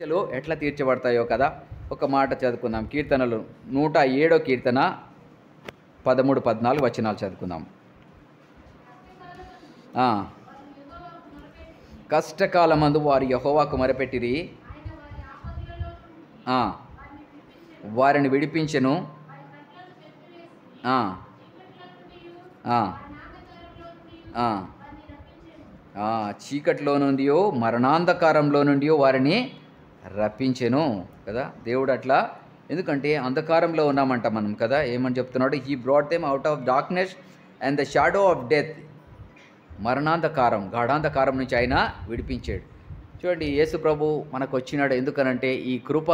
సమస్యలు ఎట్లా తీర్చబడతాయో కదా ఒక మాట చదువుకుందాం. కీర్తనలు 107 కీర్తన 13, 14 వచనాలు చదువుకుందాం. కష్టకాలమందు వారు యెహోవాకు మొరపెట్టిరి, వారిని విడిపించెను. చీకట్లో నుండి మరణాంధకారంలో నుండి వారిని రప్పించెను కదా. దేవుడు అట్లా, ఎందుకంటే అంధకారంలో ఉన్నామంట మనం కదా. ఏమని చెప్తున్నాడు? He brought them out of darkness and the shadow of death. మరణాంధకారం, గాఢాంధకారం నుంచి ఆయన విడిపించాడు. చూడండి, యేసు ప్రభు మనకు వచ్చినాడు. ఎందుకనంటే ఈ కృప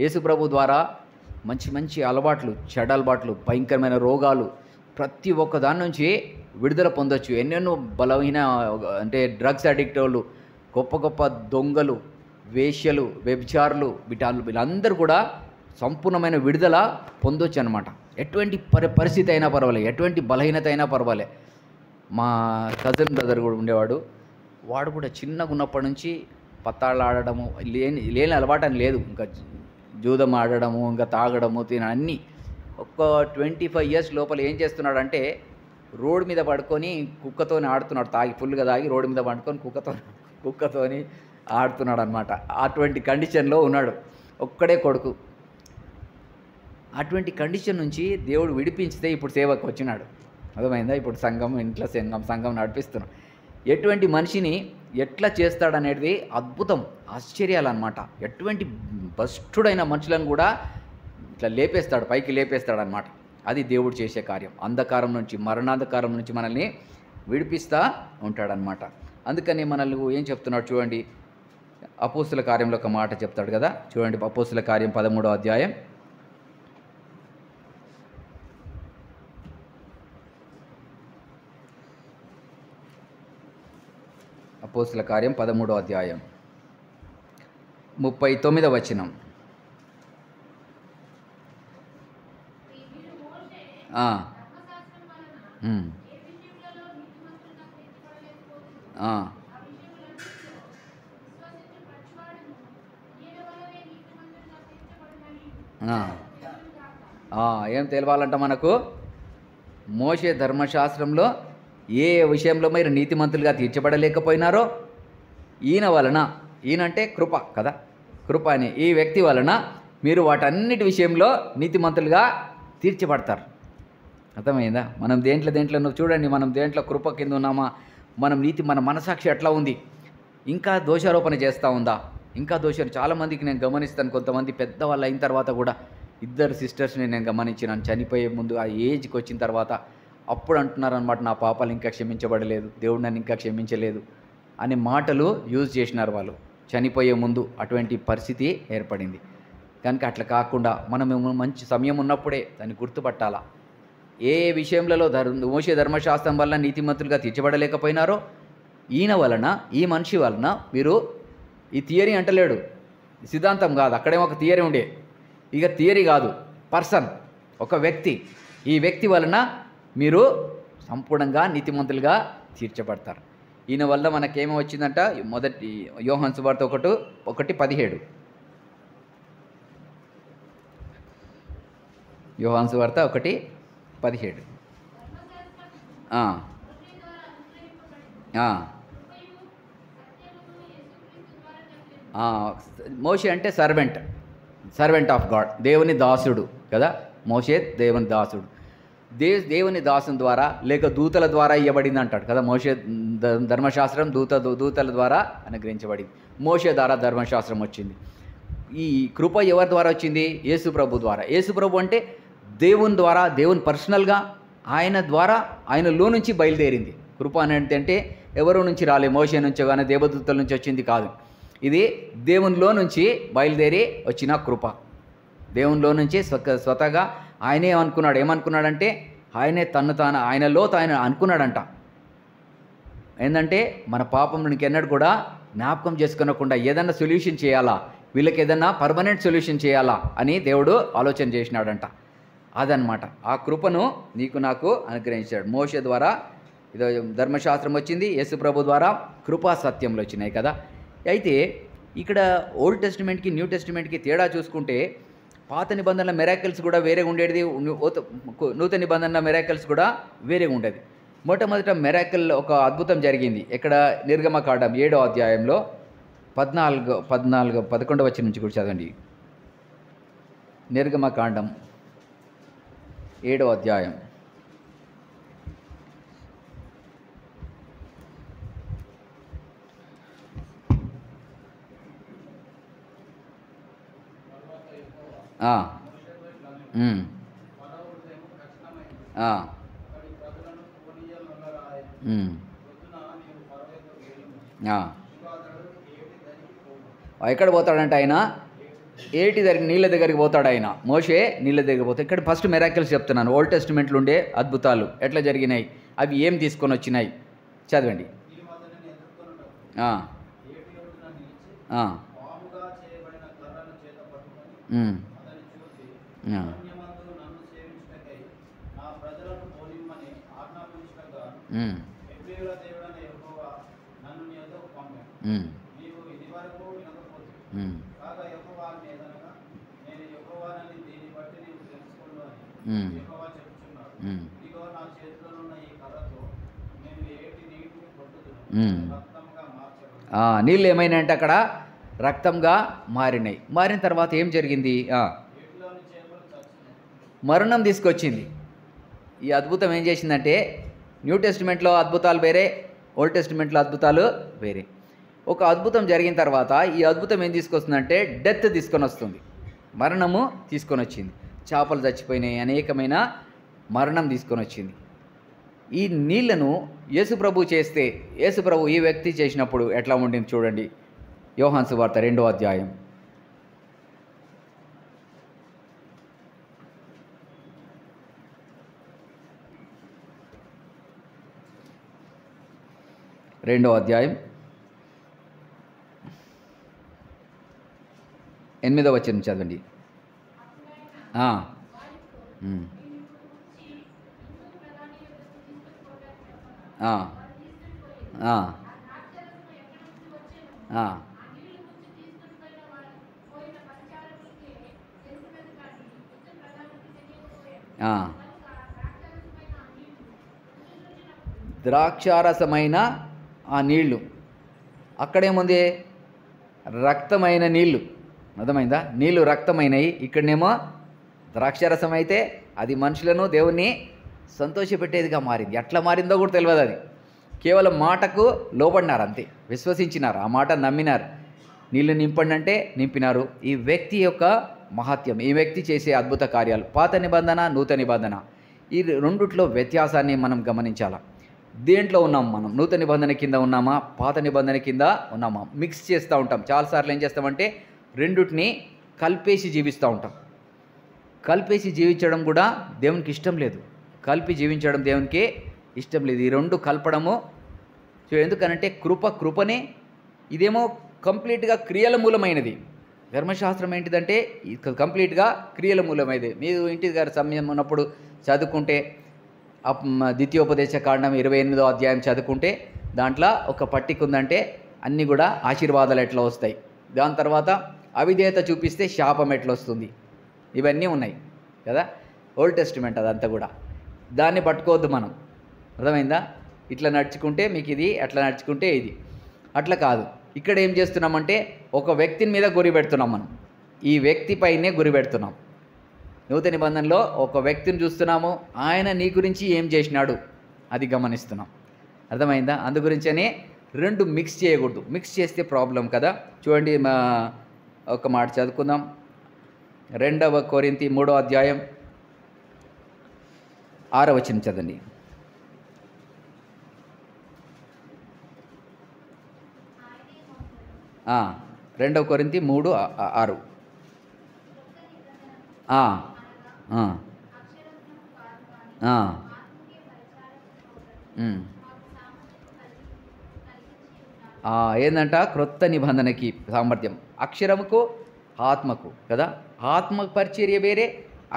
యేసు ప్రభు ద్వారా మంచి మంచి అలవాట్లు, చెడ్డ అలవాట్లు, భయంకరమైన రోగాలు, ప్రతి ఒక్క దాని నుంచి విడుదల పొందొచ్చు. ఎన్నెన్నో బలమైన అంటే డ్రగ్స్ అడిక్ట్ వాళ్ళు, గొప్ప గొప్ప దొంగలు, వేశ్యలు, వ్యభిచారులు, వీళ్ళందరూ కూడా సంపూర్ణమైన విడుదల పొందొచ్చు అనమాట. ఎటువంటి పరిస్థితి అయినా పర్వాలేదు, ఎటువంటి బలహీనత అయినా పర్వాలే. మా కజిన్ బ్రదర్ కూడా ఉండేవాడు. వాడు కూడా చిన్నగా ఉన్నప్పటి నుంచి పత్తాళ్ళు ఆడడము, లేని అలవాటు అని లేదు. ఇంకా జూదం ఆడడము, ఇంకా తాగడము, అన్నీ. ఒక 25 years లోపల ఏం చేస్తున్నాడంటే రోడ్డు మీద పడుకొని కుక్కతోని ఆడుతున్నాడు. ఫుల్గా తాగి రోడ్డు మీద పడుకొని కుక్కతోని ఆడుతున్నాడు అనమాట. అటువంటి కండిషన్లో ఉన్నాడు. ఒక్కడే కొడుకు. అటువంటి కండిషన్ నుంచి దేవుడు విడిపించితే ఇప్పుడు సేవకు వచ్చినాడు. అర్థమైందా? ఇప్పుడు ఇంట్లో సంఘం నడిపిస్తున్నాం. ఎటువంటి మనిషిని ఎట్లా చేస్తాడనేది అద్భుతం, ఆశ్చర్యాలు అనమాట. ఎటువంటి భ్రష్టుడైన మనుషులను కూడా ఇట్లా లేపేస్తాడు, పైకి లేపేస్తాడు అనమాట. అది దేవుడు చేసే కార్యం. అంధకారం నుంచి, మరణాంధకారం నుంచి మనల్ని విడిపిస్తూ ఉంటాడనమాట. అందుకని మనల్ని ఏం చెప్తున్నాడు చూడండి. అపోస్తుల కార్యంలో ఒక మాట చెప్తాడు కదా. చూడండి, అపోస్తుల కార్యం 13వ అధ్యాయం. అపోస్తుల కార్యం 13వ అధ్యాయం 39వ వచనం. ఏం తెలవాలంట మనకు? మోషే ధర్మశాస్త్రంలో ఏ విషయంలో మీరు నీతిమంతులుగా తీర్చబడలేకపోయినారో ఈయన వలన, ఈయనంటే కృప కదా, కృప అని ఈ వ్యక్తి వలన మీరు వాటన్నిటి విషయంలో నీతిమంతులుగా తీర్చబడతారు. అర్థమైందా? మనం దేంట్లో చూడండి, మనం దేంట్లో కృప కింద ఉన్నామా, మన మనసాక్షి ఎట్లా ఉంది, ఇంకా దోషారోపణ చేస్తూ ఉందా, ఇంకా దోషాలు. చాలామందికి నేను గమనిస్తాను, కొంతమంది పెద్దవాళ్ళు అయిన తర్వాత కూడా, 2 సిస్టర్స్ని నేను గమనించినాను. చనిపోయే ముందు ఆ ఏజ్కి వచ్చిన తర్వాత అప్పుడు అంటున్నారనమాట, నా పాపాలు ఇంకా క్షమించబడలేదు, దేవుడు నన్ను ఇంకా క్షమించలేదు అనే మాటలు యూజ్ చేసినారు వాళ్ళు చనిపోయే ముందు. అటువంటి పరిస్థితి ఏర్పడింది. కనుక అట్లా కాకుండా మనం మంచి సమయం ఉన్నప్పుడే దాన్ని గుర్తుపట్టాలా. ఏ విషయంలో మోషే ధర్మశాస్త్రం వల్ల నీతిమంతులుగా తీర్చబడలేకపోయినారో ఈయన వలన, ఈ మనిషి వలన మీరు, ఈ థియరీ అంటలేడు, సిద్ధాంతం కాదు, అక్కడేమో ఒక థియరీ ఉండే, ఇక థియరీ కాదు, పర్సన్, ఒక వ్యక్తి. ఈ వ్యక్తి వలన మీరు సంపూర్ణంగా నీతిమంతులుగా తీర్చబడతారు. ఈయన వల్ల మనకేమో వచ్చిందంట. మొదటి యోహాను సువార్త 1:17. యోహాను సువార్త 1:17. మోషే అంటే సర్వెంట్ ఆఫ్ గాడ్, దేవుని దాసుడు కదా. మోషే దేవుని దాసుడు, దేవుని దాసుని ద్వారా లేక దూతల ద్వారా ఇవ్వబడింది అంటాడు కదా. మోషే ధర్మశాస్త్రం దూతల ద్వారా అనుగ్రహించబడింది. మోషే ద్వారా ధర్మశాస్త్రం వచ్చింది. ఈ కృప ఎవరి ద్వారా వచ్చింది? యేసు ప్రభు ద్వారా. యేసు ప్రభు అంటే దేవుని ద్వారా, దేవుని పర్సనల్గా ఆయన ద్వారా, ఆయనలో నుంచి బయలుదేరింది. కృప అంటే ఎవరో నుంచి రాలే, మోషే నుంచో కానీ దేవదూతల నుంచి వచ్చింది కాదు. ఇది దేవునిలో నుంచి బయలుదేరి వచ్చిన కృప. దేవునిలో నుంచి స్వతగా ఆయనే అనుకున్నాడు. ఏమనుకున్నాడంటే ఆయనే ఆయనలో తాను అనుకున్నాడంట. ఏంటంటే మన పాపం ఎన్నడూ కూడా జ్ఞాపకం చేసుకునకుండా ఏదన్నా సొల్యూషన్ చేయాలా, వీళ్ళకి ఏదన్నా పర్మనెంట్ సొల్యూషన్ చేయాలా అని దేవుడు ఆలోచన చేసినాడంట. అదనమాట ఆ కృపను నీకు నాకు అనుగ్రహించాడు. మోషే ద్వారా ధర్మశాస్త్రం వచ్చింది, యేసు ప్రభు ద్వారా కృపా సత్యంలో వచ్చినాయి కదా. అయితే ఇక్కడ ఓల్డ్ టెస్టిమెంట్కి న్యూ టెస్టిమెంట్కి తేడా చూసుకుంటే పాత నిబంధనల మెరాకిల్స్ కూడా వేరేగా ఉండేది, నూతన నిబంధనల మెరాకిల్స్ కూడా వేరేగా ఉండేది. మొట్టమొదట మెరాకిల్ ఒక అద్భుతం జరిగింది. ఇక్కడ నిర్గమకాండం 7వ అధ్యాయంలో 11వ వచనం నుంచి కూడా చదవండి. నిర్గమకాండం 7వ అధ్యాయం ఎక్కడ పోతాడంటే ఆయన నీళ్ళ దగ్గరికి పోతాడు. ఆయన మోషే నీళ్ళ దగ్గరికి పోతాడు. ఇక్కడ ఫస్ట్ మెరాకిల్స్ చెప్తున్నాను. ఓల్డ్ టెస్టిమెంట్లు ఉండే అద్భుతాలు ఎట్లా జరిగినాయి, అవి ఏం తీసుకొని వచ్చినాయి చదవండి. నీళ్ళు ఏమైనాయంటే అక్కడ రక్తంగా మారినాయి. మారిన తర్వాత ఏం జరిగింది? మరణం తీసుకొచ్చింది. ఈ అద్భుతం ఏం చేసిందంటే న్యూ టెస్టిమెంట్లో అద్భుతాలు వేరే, ఓల్డ్ టెస్టిమెంట్లో అద్భుతాలు వేరే. ఒక అద్భుతం జరిగిన తర్వాత ఈ అద్భుతం ఏం తీసుకొస్తుందంటే డెత్ తీసుకొని వస్తుంది, మరణము తీసుకొని వచ్చింది. చేపలు చచ్చిపోయినాయి, అనేకమైన మరణం తీసుకొని వచ్చింది. ఈ నీళ్లను యేసుప్రభు చేస్తే, యేసుప్రభు ఈ వ్యక్తి చేసినప్పుడు ఎట్లా ఉండింది చూడండి. యోహాను సువార్త 2వ అధ్యాయం 8వ వచనం చదవండి. ద్రాక్షారసమైన ఆ నీళ్లు, అక్కడేముంది? రక్తమైన నీళ్లు. అర్థమైందా? నీళ్లు రక్తమైనవి. ఇక్కడనేమో ద్రాక్షారసం అయితే అది మనుషులను దేవుణ్ణి సంతోషపెట్టేదిగా మారింది. ఎట్లా మారిందో కూడా తెలియదు. అది కేవలం మాటకు లోబడినారు, అంతే, విశ్వసించినారు, ఆ మాట నమ్మినారు. నీళ్లు నింపండి అంటే నింపినారు. ఈ వ్యక్తి యొక్క మహత్యం, ఈ వ్యక్తి చేసే అద్భుత కార్యాలు, పాత నిబంధన నూతన నిబంధన, ఈ రెండిట్లో వ్యత్యాసాన్ని మనం గమనించాలి. దేంట్లో ఉన్నాం మనం? నూతన నిబంధన కింద ఉన్నామా, పాత నిబంధన కింద ఉన్నామా? మిక్స్ చేస్తూ ఉంటాం. చాలాసార్లు ఏం చేస్తామంటే రెండుటిని కలిపేసి జీవిస్తూ ఉంటాం. కలిపేసి జీవించడం కూడా దేవునికి ఇష్టం లేదు. కలిపి జీవించడం దేవునికి ఇష్టం లేదు. ఈ రెండు కలపడము. సో ఎందుకనంటే కృపనే, ఇదేమో కంప్లీట్గా క్రియల మూలమైనది. ధర్మశాస్త్రం ఏంటిదంటే కంప్లీట్గా క్రియల మూలమైనది. మీరు ఇంటి గారి సమయం ఉన్నప్పుడు చదువుకుంటే ద్వితీయోపదేశ కాండం 28వ అధ్యాయం చదువుకుంటే దాంట్లో ఒక పట్టిక ఉందంటే అన్నీ కూడా ఆశీర్వాదాలు ఎట్లా వస్తాయి, దాని తర్వాత అవిధేయత చూపిస్తే శాపం ఎట్లా వస్తుంది, ఇవన్నీ ఉన్నాయి కదా. ఓల్డ్ టెస్టిమెంట్ అదంతా కూడా. దాన్ని పట్టుకోవద్దు మనం. అర్థమైందా? ఇట్లా నడుచుకుంటే మీకు ఇది, అట్లా నడుచుకుంటే ఇది. అట్లా కాదు. ఇక్కడ ఏం చేస్తున్నామంటే ఒక వ్యక్తిని మీద గురి పెడుతున్నాం మనం. ఈ వ్యక్తి పైనే గురి పెడుతున్నాం. నూతన నిబంధనలో ఒక వ్యక్తిని చూస్తున్నాము, ఆయన నీ గురించి ఏం చేసినాడు అది గమనిస్తున్నాం. అర్థమైందా? అందు గురించనే రెండు మిక్స్ చేయకూడదు. మిక్స్ చేస్తే ప్రాబ్లం కదా. చూడండి, ఒక మాట చదువుకుందాం. 2వ కొరింథీ 3వ అధ్యాయం 6వ వచనం చదవండి. 2వ కొరింథీ 3:6. ఏందంట? క్రొత్త నిబంధనకి సామర్థ్యం అక్షరముకు ఆత్మకు కదా. ఆత్మ పరిచర్య వేరే,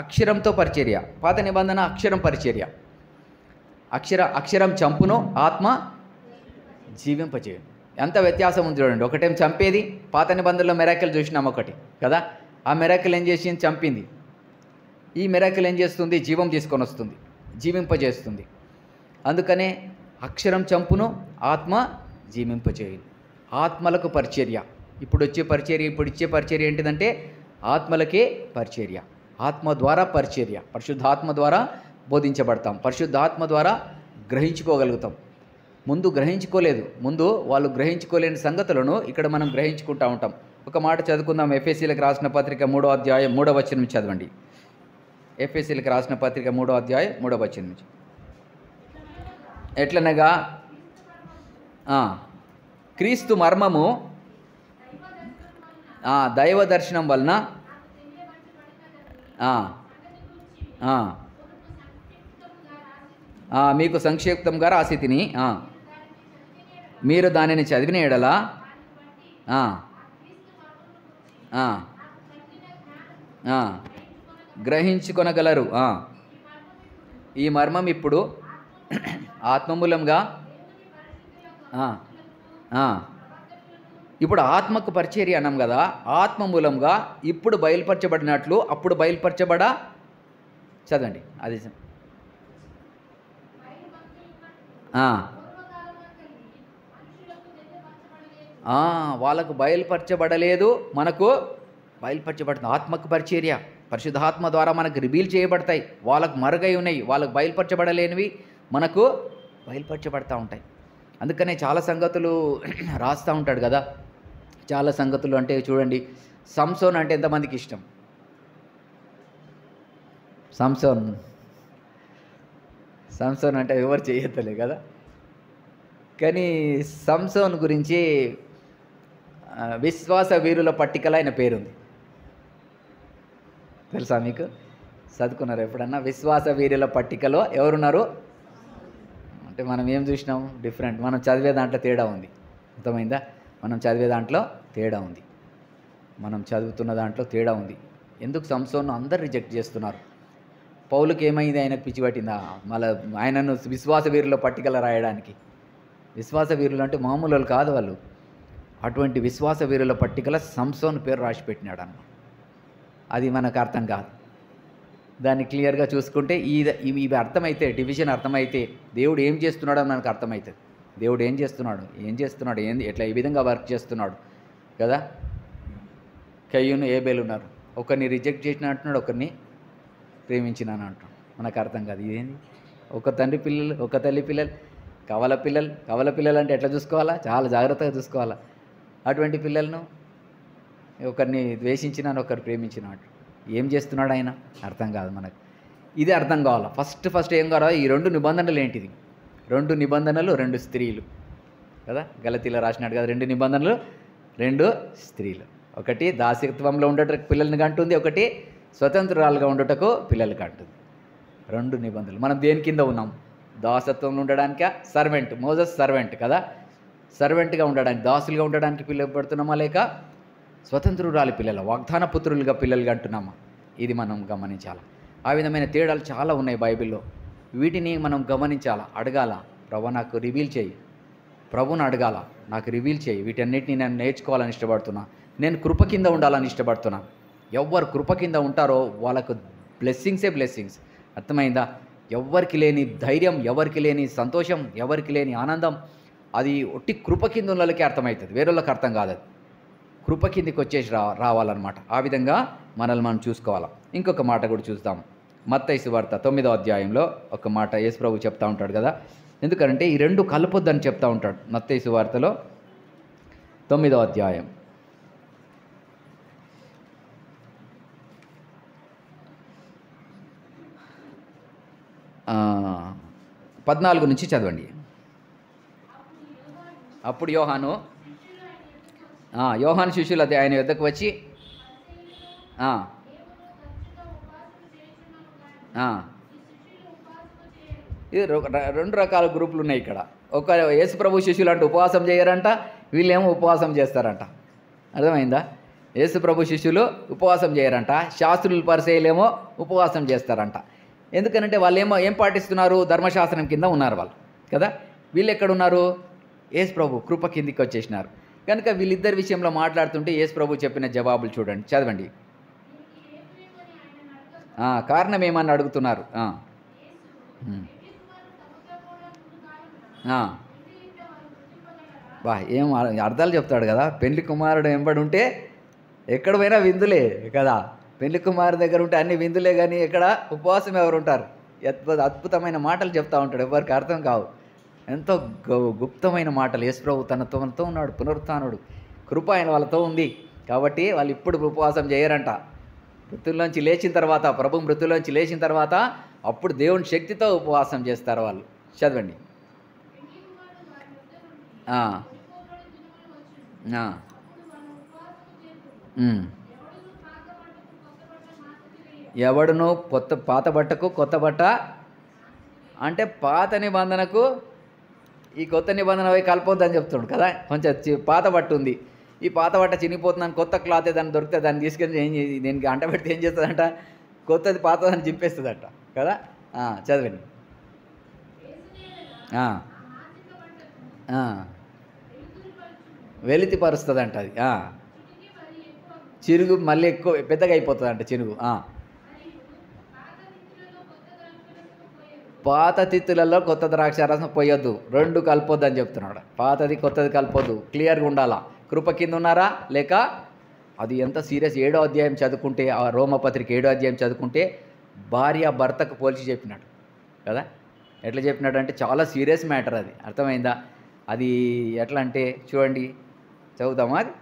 అక్షరంతో పరిచర్య. పాత నిబంధన అక్షరం పరిచర్య. అక్షరం చంపును, ఆత్మ జీవింపచేయను. ఎంత వ్యత్యాసం ఉంది చూడండి. ఒకటేం చంపేది, పాత నిబంధనలో మిరాకిల్ చూసినాం ఒకటి కదా. ఆ మిరాకిల్ ఏం చేసింది? చంపింది. ఈ మిరాకిల్ ఏం చేస్తుంది? జీవం తీసుకొని వస్తుంది, జీవింపజేస్తుంది. అందుకనే అక్షరం చంపును, ఆత్మ జీవింపజేయును. ఆత్మలకు పరిచర్య. ఇప్పుడు ఇచ్చే పరిచర్య ఏంటిదంటే ఆత్మలకే పరిచర్య. ఆత్మ ద్వారా పరిచర్య. పరిశుద్ధాత్మ ద్వారా బోధించబడతాం, పరిశుద్ధాత్మ ద్వారా గ్రహించుకోగలుగుతాం. ముందు గ్రహించుకోలేదు. ముందు వాళ్ళు గ్రహించుకోలేని సంగతులను ఇక్కడ మనం గ్రహించుకుంటూ ఉంటాం. ఒక మాట చదువుకుందాం. ఎఫెసీలకు రాసిన పత్రిక 3వ అధ్యాయం 3వ వచనం నుంచి చదవండి. ఎఫెసీలకు రాసిన పత్రిక 3వ అధ్యాయం 3వ వచనం నుంచి. ఎట్లనగా క్రీస్తు మర్మము దైవ దర్శనం వలన మీకు సంక్షిప్తంగా రాసి తిని మీరు దానిని చదివిన ఎడల గ్రహించుకొనగలరు. ఈ మర్మం ఇప్పుడు ఆత్మమూలంగా ఇప్పుడు ఆత్మకు పరిచర్య అన్నాం కదా. ఆత్మ మూలంగా ఇప్పుడు బయలుపరచబడినట్లు అప్పుడు చదవండి అది. వాళ్ళకు బయలుపరచబడలేదు, మనకు బయలుపరచబడుతుంది. ఆత్మకు పరిచర్య పరిశుద్ధాత్మ ద్వారా మనకు రివీల్ చేయబడతాయి. వాళ్ళకు మరుగై ఉన్నాయి, వాళ్ళకు బయలుపరచబడలేనివి మనకు బయలుపరచబడతా ఉంటాయి. అందుకనే చాలా సంగతులు రాస్తూ ఉంటాడు కదా. చాలా సంగతులు అంటే చూడండి, సంసోన్ అంటే ఎంతమందికి ఇష్టం? సంసోన్ అంటే ఎవరు చేయొద్దలే కదా. కానీ సంసోన్ గురించి విశ్వాస వీరుల పట్టికలో ఆయన పేరుంది. తెలుసా మీకు? చదువుకున్నారు ఎప్పుడన్నా? విశ్వాస వీరుల పట్టికలో ఎవరున్నారు అంటే మనం ఏం చూసినాం? డిఫరెంట్. మనం చదివే దాంట్లో తేడా ఉంది. అర్థమైందా? మనం చదివే దాంట్లో తేడా ఉంది, మనం చదువుతున్న దాంట్లో తేడా ఉంది. ఎందుకు సంసోన్ను అందరు రిజెక్ట్ చేస్తున్నారు? పౌలుకి ఏమైంది? ఆయనకు పిచ్చి పట్టిందా మళ్ళీ ఆయనను విశ్వాస వీరుల పట్టికలో రాయడానికి? విశ్వాస వీరులు అంటే మామూలు వాళ్ళు కాదు వాళ్ళు. అటువంటి విశ్వాస వీరుల పట్టికలో సంసోన్ పేరు రాసి పెట్టినాడు అన్న. అది మనకు అర్థం కాదు. దాన్ని క్లియర్గా చూసుకుంటే ఇవి అర్థమైతే, డివిజన్ అర్థమైతే దేవుడు ఏం చేస్తున్నాడో మనకు అర్థమవుతుంది. దేవుడు ఏం చేస్తున్నాడు ఎట్లా ఈ విధంగా వర్క్ చేస్తున్నాడు కదా. కయ్యూను ఏబేలు ఉన్నారు. ఒకరిని రిజెక్ట్ చేసిన అంటున్నాడు, ఒకరిని ప్రేమించినాను అంటున్నాడు. మనకు అర్థం కాదు. ఇదేంది? ఒక తండ్రి పిల్లలు, ఒక తల్లి పిల్లలు, కవల పిల్లలు అంటే ఎట్లా చూసుకోవాలా? చాలా జాగ్రత్తగా చూసుకోవాలా. అటువంటి పిల్లలను ఒకరిని ద్వేషించినాను, ఒకరు ప్రేమించినాడు. ఏం చేస్తున్నాడు ఆయన? అర్థం కాదు మనకు. ఇది అర్థం కావాలా. ఫస్ట్ ఏం కావాలా? ఈ 2 నిబంధనలు ఏంటిది? 2 నిబంధనలు, 2 స్త్రీలు కదా. గలతీలో రాసినాడు కదా, 2 నిబంధనలు, 2 స్త్రీలు. ఒకటి దాసత్వంలో ఉండటకు పిల్లల్ని కంటుంది, ఒకటి స్వతంత్రాలుగా ఉండటకు పిల్లలు కంటుంది. 2 నిబంధనలు. మనం దేని కింద ఉన్నాం? దాసత్వంలో ఉండడానిక? సర్వెంట్. మోజస్ సర్వెంట్ కదా. సర్వెంట్గా ఉండడానికి, దాసులుగా ఉండడానికి పిలువబడుతున్నామా, లేక స్వతంత్రురాలి పిల్లల, వాగ్దాన పుత్రులుగా పిల్లలుగా అంటున్నామా? ఇది మనం గమనించాలి. ఆ విధమైన తేడాలు చాలా ఉన్నాయి బైబిల్లో. వీటిని మనం గమనించాలా, అడగాల. ప్రభు నాకు రివీల్ చేయి, ప్రభుని అడగాల, నాకు రివీల్ చేయి. వీటన్నిటిని నేను నేర్చుకోవాలని ఇష్టపడుతున్నా. నేను కృప కింద ఉండాలని ఇష్టపడుతున్నా. ఎవరు కృప కింద ఉంటారో వాళ్ళకు బ్లెస్సింగ్స్. అర్థమైందా? ఎవరికి లేని ధైర్యం, ఎవరికి లేని సంతోషం, ఎవరికి లేని ఆనందం, అది ఒట్టి కృప కింద ఉన్న వాళ్ళకి అర్థమవుతుంది, వేరేళ్ళకి అర్థం కాదు. అది కృప కిందికి వచ్చేసి రావాలన్నమాట. ఆ విధంగా మనల్ని మనం చూసుకోవాలి. ఇంకొక మాట కూడా చూద్దాం. మత్తయి సువార్త 9వ అధ్యాయంలో ఒక మాట యేసు ప్రభు చెప్తా ఉంటాడు కదా. ఎందుకంటే ఈ 2 కలపొద్దని చెప్తా ఉంటాడు. మత్తయి సువార్తలో 9వ అధ్యాయం 14 నుంచి చదవండి. అప్పుడు యోహాను శిష్యులు అది ఆయన యొద్దకు వచ్చి ఇది 2 రకాల గ్రూపులు ఉన్నాయి ఇక్కడ. ఒక యేసు ప్రభు శిష్యులు అంటే ఉపవాసం చేయరంట, వీళ్ళేమో ఉపవాసం చేస్తారంట. అర్థమైందా? యేసు ప్రభు శిష్యులు ఉపవాసం చేయరంట, శాస్త్రులు పరిసయ్యులేమో ఉపవాసం చేస్తారంట. ఎందుకనంటే వాళ్ళు ఏం పాటిస్తున్నారు? ధర్మశాస్త్రం కింద ఉన్నారు వాళ్ళు కదా. వీళ్ళు ఎక్కడున్నారు? యేసు ప్రభు కృప కిందికి వచ్చేసినారు. కనుక వీళ్ళిద్దరి విషయంలో మాట్లాడుతుంటే యేసు ప్రభు చెప్పిన జవాబులు చూడండి, చదవండి. కారణం ఏమని అడుగుతున్నారు. ఉమ్. బా ఏం అర్థాలు చెప్తాడు కదా. పెళ్లి కుమారుడు వెంబడి ఉంటే ఎక్కడ పోయినా విందులే కదా. పెళ్లి కుమారుడు దగ్గర ఉంటే అన్ని విందులే, కానీ ఎక్కడ ఉపవాసం ఎవరు ఉంటారు? అద్భుతమైన మాటలు చెప్తూ ఉంటాడు, ఎవరికి అర్థం కావు. ఎంతో గుప్తమైన మాటలు. యేసు ప్రభు తనతో ఉన్నాడు, పునరుత్థానుడు, కృప ఆయన వాళ్ళతో ఉంది. కాబట్టి వాళ్ళు ఇప్పుడు ఉపవాసం చేయరంట. మృతుల్లోంచి లేచిన తర్వాత, ప్రభు మృతుల్లోంచి లేచిన తర్వాత అప్పుడు దేవుని శక్తితో ఉపవాసం చేస్తారు వాళ్ళు. చదవండి. ఎవడును పాత బట్టకు కొత్త బట్ట అంటే పాత నిబంధనకు ఈ కొత్త నిబంధన అవి కలపొద్దని చెప్తున్నాడు కదా. కొంచెం పాత బట్ట ఉంది, ఈ పాత బట్ట చినిగిపోతుందని కొత్త క్లాత్ దాన్ని దొరికితే దాన్ని తీసుకెళ్ళి దీనికి అంట పెడితే ఏం చేస్తుందంట? కొత్తది పాతదని చింపేస్తుందంట కదా. చదవండి. వెలితి పరుస్తుందంట అది. చిరుగు మళ్ళీ ఎక్కువ పెద్దగా అయిపోతుందంట చిరుగు. పాత తిత్తులలో కొత్త ద్రాక్షారసం పోయొద్దు, రెండు కలపొద్దు అని చెప్తున్నాడు. పాతది కొత్తది కలపొద్దు, క్లియర్గా ఉండాలా. కృప కింద ఉన్నారా లేక? అది ఎంత సీరియస్. 7వ అధ్యాయం చదువుకుంటే, ఆ రోమపత్రిక 7వ అధ్యాయం చదువుకుంటే భార్య భర్తకు పోల్చి చెప్పినాడు కదా. ఎట్లా చెప్పినాడు అంటే చాలా సీరియస్ మ్యాటర్ అది. అర్థమైందా? అది ఎట్లా అంటే చూడండి, చదువుదామా? అది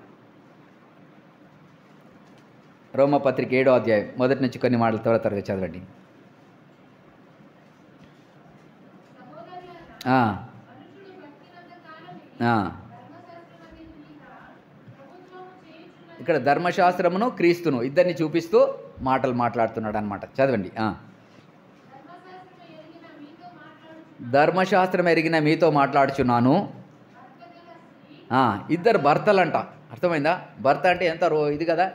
రోమపత్రిక 7వ అధ్యాయం మొదటి నుంచి కొన్ని మాటలు త్వరగా చదవండి. ఇక్కడ ధర్మశాస్త్రమును క్రీస్తును ఇద్దరిని చూపిస్తూ మాటలు మాట్లాడుతున్నాడు అనమాట. చదవండి. ధర్మశాస్త్రం ఎరిగిన మీతో మాట్లాడుచున్నాను. ఇద్దరు భర్తలంట. అర్థమైందా? భర్త అంటే ఎంత ఇది కదా,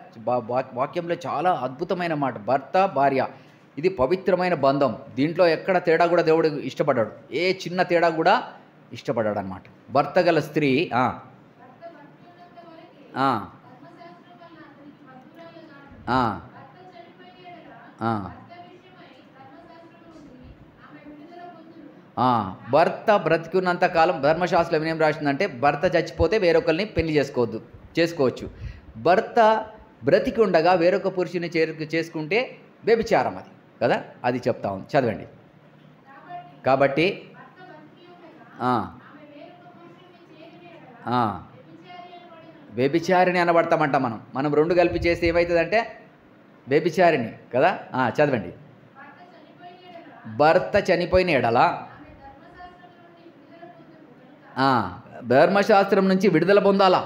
వాక్యంలో చాలా అద్భుతమైన మాట. భర్త భార్య, ఇది పవిత్రమైన బంధం. దీంట్లో ఎక్కడ తేడా కూడా దేవుడు ఇష్టపడ్డాడు. ఏ చిన్న తేడా కూడా ఇష్టపడ్డాడు అనమాట. భర్త గల స్త్రీ భర్త బ్రతికున్నంత కాలం ధర్మశాస్త్రం ఏం రాసిందంటే భర్త చచ్చిపోతే వేరొకరిని పెళ్లి చేసుకోవచ్చు. భర్త బ్రతికి ఉండగా వేరొక పురుషుని చేసుకుంటే వ్యభిచారం అది కదా. అది చెప్తా ఉంది. చదవండి. కాబట్టి వ్యభిచారిణి అనబడతామంట. మనం రెండు కలిపి చేస్తే ఏమవుతుందంటే వ్యభిచారిణి కదా. చదవండి. భర్త చనిపోయిన ఎడల ధర్మశాస్త్రం నుంచి విడుదల పొందాలా.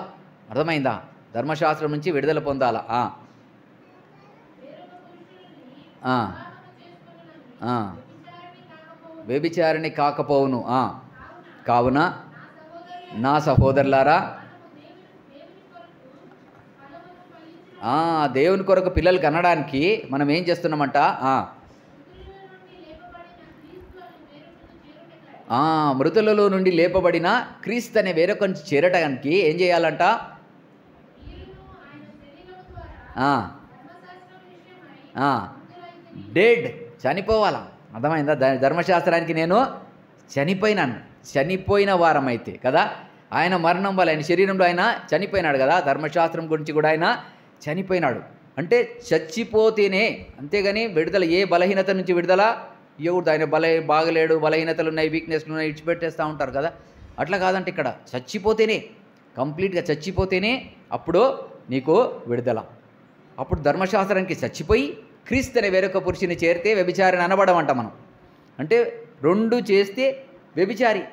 అర్థమైందా? ధర్మశాస్త్రం నుంచి విడుదల పొందాలా. వ్యభిచారిణి కాకపోవును. కావున నా సహోదరులారా, దేవుని కొరకు పిల్లలు కనడానికి మనం ఏం చేస్తున్నామంట? మృతులలో నుండి లేపబడిన క్రీస్తు అనే వేరొకరిని చేరటానికి ఏం చేయాలంట? డెడ్, చనిపోవాలా. అర్థమైందా? ధర్మశాస్త్రానికి నేను చనిపోయిన వారం అయితే కదా. ఆయన మరణం వల్ల ఆయన శరీరంలో ఆయన చనిపోయినాడు కదా. ధర్మశాస్త్రం గురించి కూడా ఆయన చనిపోయినాడు. అంటే చచ్చిపోతేనే, అంతేగాని విడుదల, ఏ బలహీనత నుంచి విడుదల ఇవ్వకూడదు. ఆయన బాగలేడు, బలహీనతలు ఉన్నాయి, వీక్నెస్లు ఉన్నాయి, ఇడిచిపెట్టేస్తూ ఉంటారు కదా. అట్లా కాదంటే ఇక్కడ చచ్చిపోతేనే, కంప్లీట్గా చచ్చిపోతేనే అప్పుడు నీకు విడుదల. అప్పుడు ధర్మశాస్త్రానికి చచ్చిపోయి క్రీస్తు అనే వేరొక పురుషుని చేరితే వ్యభిచారిని అనబడమంట మనం. అంటే రెండు చేస్తే వ్యభిచారి.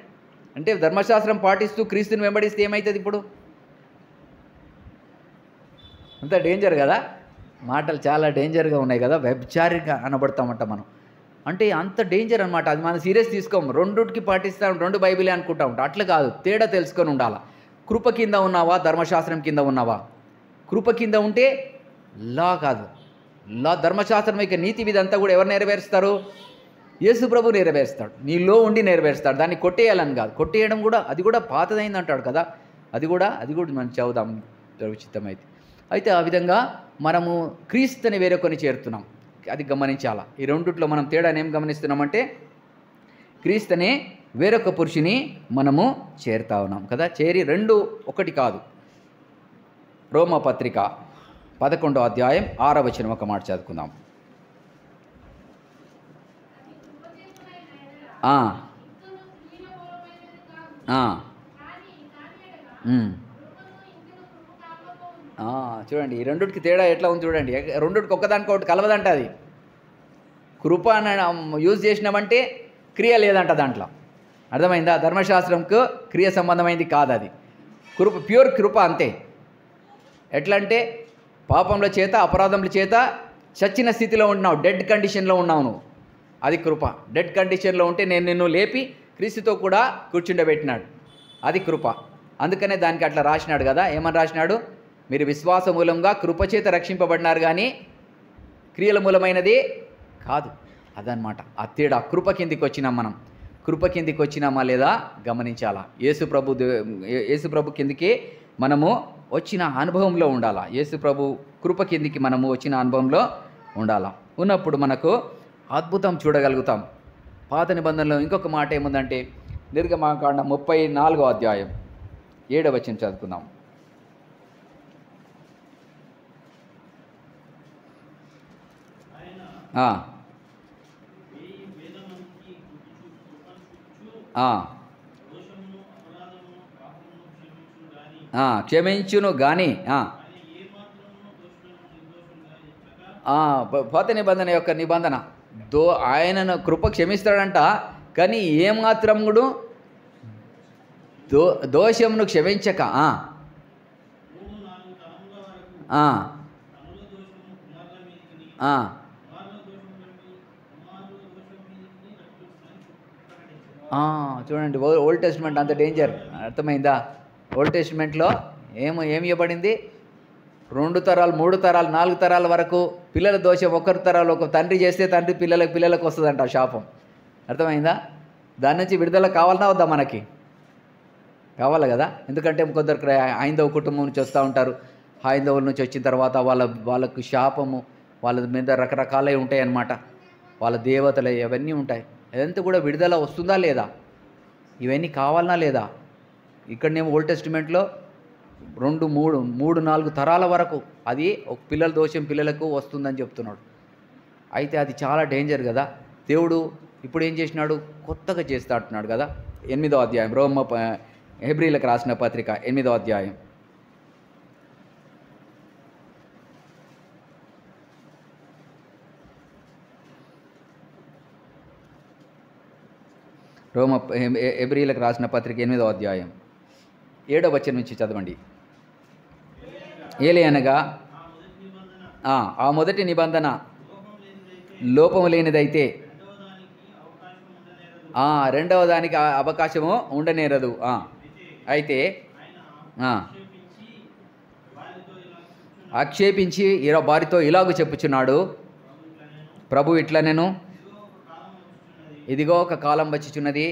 అంటే ధర్మశాస్త్రం పాటిస్తూ క్రీస్తుని వెంబడిస్తే ఏమవుతుంది? ఇప్పుడు అంత డేంజర్ కదా. మాటలు చాలా డేంజర్గా ఉన్నాయి కదా. వ్యభిచారిగా అనబడతామంట మనం. అంటే అంత డేంజర్ అనమాట. అది మనం సీరియస్ తీసుకోము. రెండుకి పాటిస్తాం, రెండు బైబిలే అనుకుంటా ఉంటాం. అట్లా కాదు, తేడా తెలుసుకొని ఉండాలా. కృప కింద ఉన్నావా, ధర్మశాస్త్రం కింద ఉన్నావా? కృప కింద ఉంటే లా కాదు, లా ధర్మశాస్త్రం యొక్క నీతి విధి అంతా కూడా ఎవరు నెరవేరుస్తారు? యేసు ప్రభు నెరవేరుస్తాడు, నీలో ఉండి నెరవేరుస్తాడు. దాన్ని కొట్టేయాలని కాదు, కొట్టేయడం కూడా అది కూడా పాతదైంది అంటాడు కదా, అది కూడా మనం చదువుదాం చిత్తమైతే. అయితే ఆ విధంగా మనము క్రీస్తుని వేరొకరిని చేరుతున్నాం, అది గమనించాలా. ఈ రెండిట్లో మనం తేడాని ఏం గమనిస్తున్నామంటే క్రీస్తునే వేరొక పురుషుని మనము చేరుతా ఉన్నాం కదా. చేరి రెండు ఒకటి కాదు. రోమపత్రిక 11వ అధ్యాయం 6వ వచనం ఒక మాట చదువుకుందాం. చూడండి ఈ రెండుకి తేడా ఎట్లా ఉంది చూడండి. రెండుకి ఒక్కదానికి ఒకటి కలవదంట. అది కృప అని యూజ్ చేసినామంటే క్రియ లేదంట దాంట్లో, అర్థమైందా? ధర్మశాస్త్రంకు క్రియ సంబంధమైంది కాదు అది. కృప ప్యూర్ కృప అంతే. ఎట్లా అంటే పాపముల చేత అపరాధముల చేత చచ్చిన స్థితిలో ఉన్నావు, డెడ్ కండిషన్లో ఉన్నావు నువ్వు, అది కృప. డెడ్ కండిషన్లో ఉంటే నేను నిన్ను లేపి క్రీస్తుతో కూడా కూర్చుండబెట్టినాడు, అది కృప. అందుకనే దానికి అట్లా రాసినాడు కదా. ఏమని రాసినాడు? మీరు విశ్వాస మూలంగా కృపచేత రక్షింపబడినారు కానీ క్రియల మూలమైనది కాదు. అదనమాట ఆ తేడా. కృప కిందికి వచ్చినాం మనం, కృప కిందికి వచ్చినామా లేదా గమనించాలా. యేసు ప్రభు కిందికి మనము వచ్చిన అనుభవంలో ఉండాలా. యేసు ప్రభు కృప కిందికి మనము వచ్చిన అనుభవంలో ఉండాలా. ఉన్నప్పుడు మనకు అద్భుతం చూడగలుగుతాం. పాత నిబంధనలో ఇంకొక మాట ఏముందంటే నిర్గమకాండం 34వ అధ్యాయం 7వ వచనం చదువుకుందాం. క్షమించును కానీ పాత నిబంధన యొక్క నిబంధన ఆయనను కృప క్షమిస్తాడంట, కానీ ఏమాత్రం కూడా దోషమును క్షమించక చూడండి ఓల్డ్ టెస్ట్మెంట్ అంత డేంజర్, అర్థమైందా? ఓల్డ్ టెస్ట్మెంట్లో ఏమి ఇవ్వబడింది? 2 తరాలు 3 తరాలు 4 తరాల వరకు పిల్లల దోషం ఒకరి తరాలు ఒక తండ్రి చేస్తే తండ్రి పిల్లలకు వస్తుందంట శాపం, అర్థమైందా? దాని నుంచి విడుదల కావాలన్నా వద్దా? మనకి కావాలి కదా. ఎందుకంటే కొందరు హైందవ కుటుంబం నుంచి వస్తూ ఉంటారు. హైందవుల నుంచి వచ్చిన తర్వాత వాళ్ళకు శాపము, వాళ్ళ మీద రకరకాలే ఉంటాయి అన్నమాట. వాళ్ళ దేవతలు అవన్నీ ఉంటాయి. అదంతా కూడా విడుదల వస్తుందా లేదా? ఇవన్నీ కావాలన్నా లేదా? ఇక్కడనేమో ఓల్డ్ టెస్టిమెంట్లో 2, 3, 4 తరాల వరకు అది ఒక పిల్లల దోషం పిల్లలకు వస్తుందని చెప్తున్నాడు. అయితే అది చాలా డేంజర్ కదా. దేవుడు ఇప్పుడు ఏం చేసినాడు? కొత్తగా చేస్తా అంటున్నాడు కదా. 8వ అధ్యాయం హెబ్రీలకు రాసిన పత్రిక 8వ అధ్యాయం హెబ్రీలకు రాసిన పత్రిక 8వ అధ్యాయం 7వ వచనం నుంచి చదవండి. ఏలయనగా ఆ మొదటి నిబంధన లోపము లేనిదైతే రెండవ దానికి అవకాశము ఉండనేరదు. అయితే ఆక్షేపించి వారితో ఇలాగ చెప్పుచున్నాడు, ప్రభు ఇట్లా నేను ఇదిగో ఒక కాలం వచ్చిచున్నది,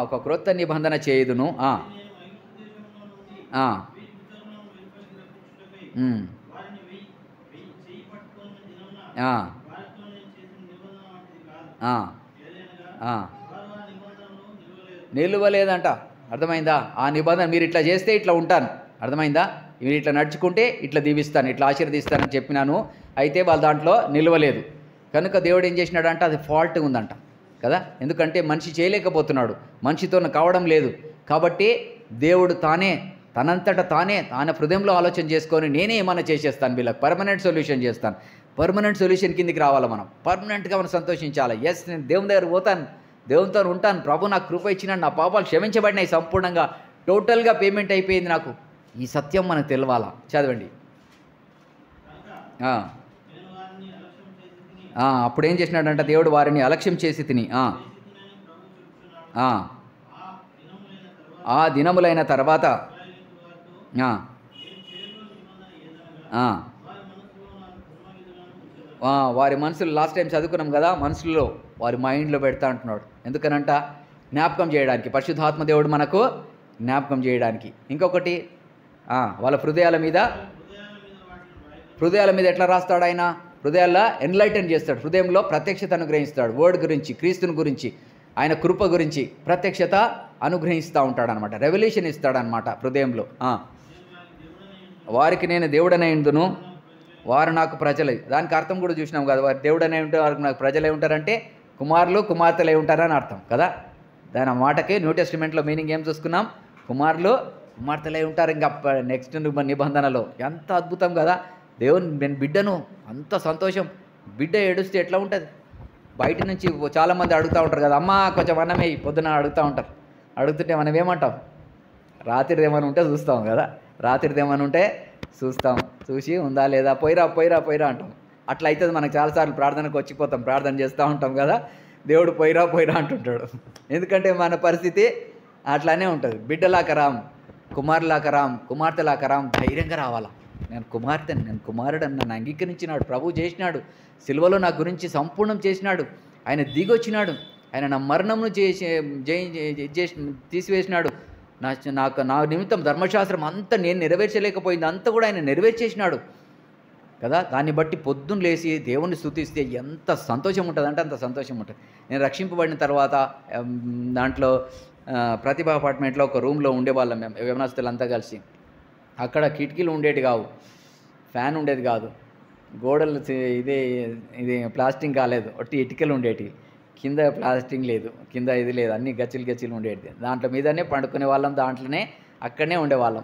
ఒక క్రొత్త నిబంధన చేయుదును, నిలువలేదంట. అర్థమైందా? ఆ నిబంధన మీరు ఇట్లా చేస్తే ఇట్లా ఉంటాను, అర్థమైందా? మీరు ఇట్లా నడుచుకుంటే ఇట్లా దీవిస్తాను, ఇట్లా ఆశీర్వదిస్తానని చెప్పినాను. అయితే వాళ్ళ దాంట్లో నిలవలేదు కనుక దేవుడు ఏం చేసినాడంటే అది ఫాల్ట్ ఉందంట కదా. ఎందుకంటే మనిషి చేయలేకపోతున్నాడు, మనిషితో కావడం లేదు. కాబట్టి దేవుడు తనంతట తానే ఆయన హృదయంలో ఆలోచన చేసుకొని నేనే ఏమైనా చేసేస్తాను, వీళ్ళకి పర్మనెంట్ సొల్యూషన్ చేస్తాను. పర్మనెంట్ సొల్యూషన్ కిందికి రావాలి మనం, పర్మనెంట్గా మనం సంతోషించాలి. ఎస్, నేను దేవుని దగ్గర పోతాను, దేవునితో ఉంటాను, ప్రభు నాకు కృప ఇచ్చినాడు, నా పాపాలు క్షమించబడినాయి సంపూర్ణంగా, టోటల్గా పేమెంట్ అయిపోయింది నాకు. ఈ సత్యం మనకు తెలవాలా. చదవండి. అప్పుడు ఏం చేసినాడంట దేవుడు? వారిని అలక్ష్యం చేసి తిని ఆ దినములైన తర్వాత ఆ, వారి మనసులు లాస్ట్ టైం చదువుకున్నాం కదా, మనసులో వారి మైండ్లో పెడతా అంటున్నాడు. ఎందుకనంట జ్ఞాపకం చేయడానికి, పరిశుద్ధాత్మ దేవుడు మనకు జ్ఞాపకం చేయడానికి. ఇంకొకటి వాళ్ళ హృదయాల మీద ఎట్లా రాస్తాడు ఆయన? హృదయాల్లో ఎన్లైటన్ చేస్తాడు, హృదయంలో ప్రత్యక్షత అనుగ్రహిస్తాడు. వర్డ్ గురించి, క్రీస్తుని గురించి, ఆయన కృప గురించి ప్రత్యక్షత అనుగ్రహిస్తూ ఉంటాడనమాట, రెవల్యూషన్ ఇస్తాడనమాట హృదయంలో. వారికి నేను దేవుడనే ఇందును, వారు నాకు ప్రజలే. దానికి అర్థం కూడా చూసినాం కదా, వారు దేవుడనే ఉంటారు, వారికి నాకు ప్రజలే ఉంటారంటే కుమారులు కుమార్తెలే ఉంటారని అర్థం కదా. దాని ఆ మాటకి న్యూ టెస్టిమెంట్లో మీనింగ్ ఏం చూసుకున్నాం? కుమారులు కుమార్తెలే ఉంటారు. ఇంకా నెక్స్ట్ నిబంధనలో ఎంత అద్భుతం కదా. దేవుని నేను బిడ్డను, అంత సంతోషం. బిడ్డ ఏడుస్తే ఎట్లా ఉంటుంది? బయట నుంచి చాలామంది అడుగుతూ ఉంటారు కదా, అమ్మ కొంచెం అన్నమే పొద్దున అడుగుతూ ఉంటారు. అడుగుతుంటే మనం ఏమంటాం? రాత్రిది ఏమైనా ఉంటే చూస్తాం కదా, రాత్రిది ఏమైనా ఉంటే చూస్తాం, చూసి ఉందా లేదా, పోయిరా పోయిరా పోయిరా అంటాం. అట్లా అవుతుంది మనకు. చాలాసార్లు ప్రార్థనకు వచ్చిపోతాం, ప్రార్థన చేస్తూ ఉంటాం కదా, దేవుడు పోయిరా పోయిరా అంటుంటాడు. ఎందుకంటే మన పరిస్థితి అట్లానే ఉంటుంది. బిడ్డలాక రాం, కుమారులాక రాం, కుమార్తెలాక రాం, ధైర్యంగా రావాలా. నేను కుమార్తెని, నేను కుమారుడని నన్ను అంగీకరించినాడు, ప్రభు చేసినాడు, సిలువలో నా గురించి సంపూర్ణం చేసినాడు, ఆయన దిగొచ్చినాడు, ఆయన నా మరణమును తీసివేసినాడు, నా నిమిత్తం ధర్మశాస్త్రం అంతా నేను నెరవేర్చలేకపోయింది అంతా కూడా ఆయన నెరవేర్చేసినాడు కదా. దాన్ని బట్టి పొద్దున్న లేచి దేవుణ్ణి స్తుతిస్తే ఎంత సంతోషం ఉంటుంది అంటే అంత సంతోషం ఉంటుంది. నేను రక్షింపబడిన తర్వాత దాంట్లో ప్రతిభ అపార్ట్మెంట్లో ఒక రూమ్లో ఉండేవాళ్ళం మేము, యవనస్తులంతా కలిసి. అక్కడ కిటికీలు ఉండేవి కావు, ఫ్యాన్ ఉండేది కాదు, గోడలు ఇది ప్లాస్టింగ్ కాలేదు, ఒట్టి ఇటుకలు ఉండేటివి, కింద ప్లాస్టింగ్ లేదు, కింద ఇది లేదు, అన్ని గచ్చిలు ఉండేది. దాంట్లో మీదనే పండుకునే వాళ్ళం, దాంట్లోనే అక్కడనే ఉండేవాళ్ళం.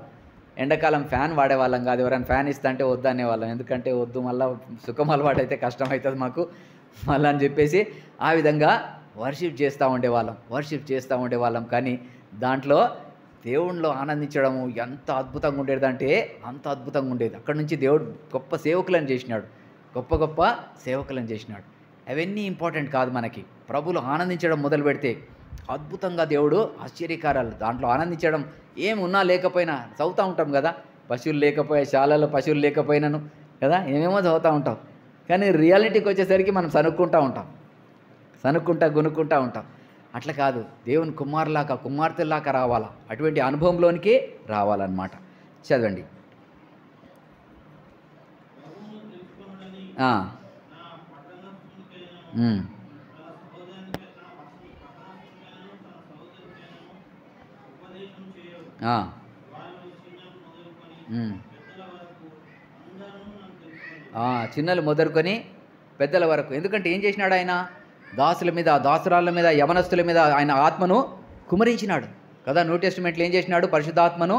ఎండాకాలం ఫ్యాన్ వాడేవాళ్ళం కాదు, ఎవరైనా ఫ్యాన్ ఇస్తా అంటే వద్దు అనేవాళ్ళం. ఎందుకంటే వద్దు, మళ్ళీ సుఖం అలవాటు అయితే కష్టం అవుతుంది మాకు మళ్ళీ అని చెప్పేసి ఆ విధంగా వర్షిప్ చేస్తూ ఉండేవాళ్ళం. కానీ దాంట్లో దేవుణ్ణిలో ఆనందించడము ఎంత అద్భుతంగా ఉండేదంటే అంత అద్భుతంగా ఉండేది. అక్కడ నుంచి దేవుడు గొప్ప సేవకులను చేసినాడు, గొప్ప సేవకులను చేసినాడు. అవన్నీ ఇంపార్టెంట్ కాదు మనకి. ప్రభువులు ఆనందించడం మొదలు పెడితే అద్భుతంగా దేవుడు ఆశ్చర్యకారాలు, దాంట్లో ఆనందించడం ఏమున్నా లేకపోయినా చదువుతూ ఉంటాం కదా, శాలలో పశువులు లేకపోయినాను కదా, ఏమేమో చదువుతూ ఉంటాం. కానీ రియాలిటీకి వచ్చేసరికి మనం గునుక్కుంటా ఉంటాం. అట్లా కాదు, దేవుని కుమారులాగా కుమార్తెలాగా రావాలా, అటువంటి అనుభవంలోనికి రావాలన్నమాట. చదవండి. చిన్నలు మొదలుకొని పెద్దల వరకు. ఎందుకంటే ఏం చేసినాడు ఆయన? దాసుల మీద, దాసురాళ్ళ మీద, యవనస్తుల మీద ఆయన ఆత్మను కుమరించినాడు కదా. న్యూ టెస్టిమెంట్లో ఏం చేసినాడు? పరిశుద్ధాత్మను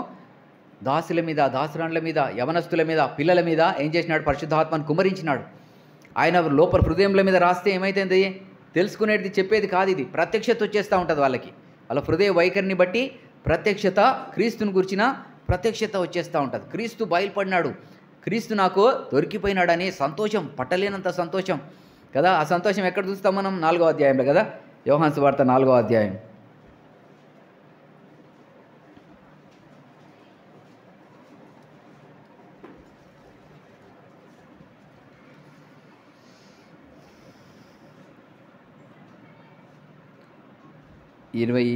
దాసుల మీద, దాసురాళ్ళ మీద, యవనస్తుల మీద, పిల్లల మీద ఏం చేసినాడు? పరిశుద్ధాత్మను కుమరించినాడు. ఆయన లోపల హృదయంల మీద రాస్తే ఏమైతుంది? తెలుసుకునేది చెప్పేది కాదు, ఇది ప్రత్యక్షత వచ్చేస్తూ ఉంటుంది వాళ్ళకి. వాళ్ళ హృదయ వైఖరిని బట్టి ప్రత్యక్షత, క్రీస్తుని గురించిన ప్రత్యక్షత వచ్చేస్తూ ఉంటుంది. క్రీస్తు బయలుపడినాడు, క్రీస్తు నాకు దొరికిపోయినాడని సంతోషం, పట్టలేనంత సంతోషం కదా. ఆ సంతోషం ఎక్కడ చూస్తాం మనం? 4వ అధ్యాయంలో కదా, యోహాను సువార్త 4వ అధ్యాయం. ఇరవై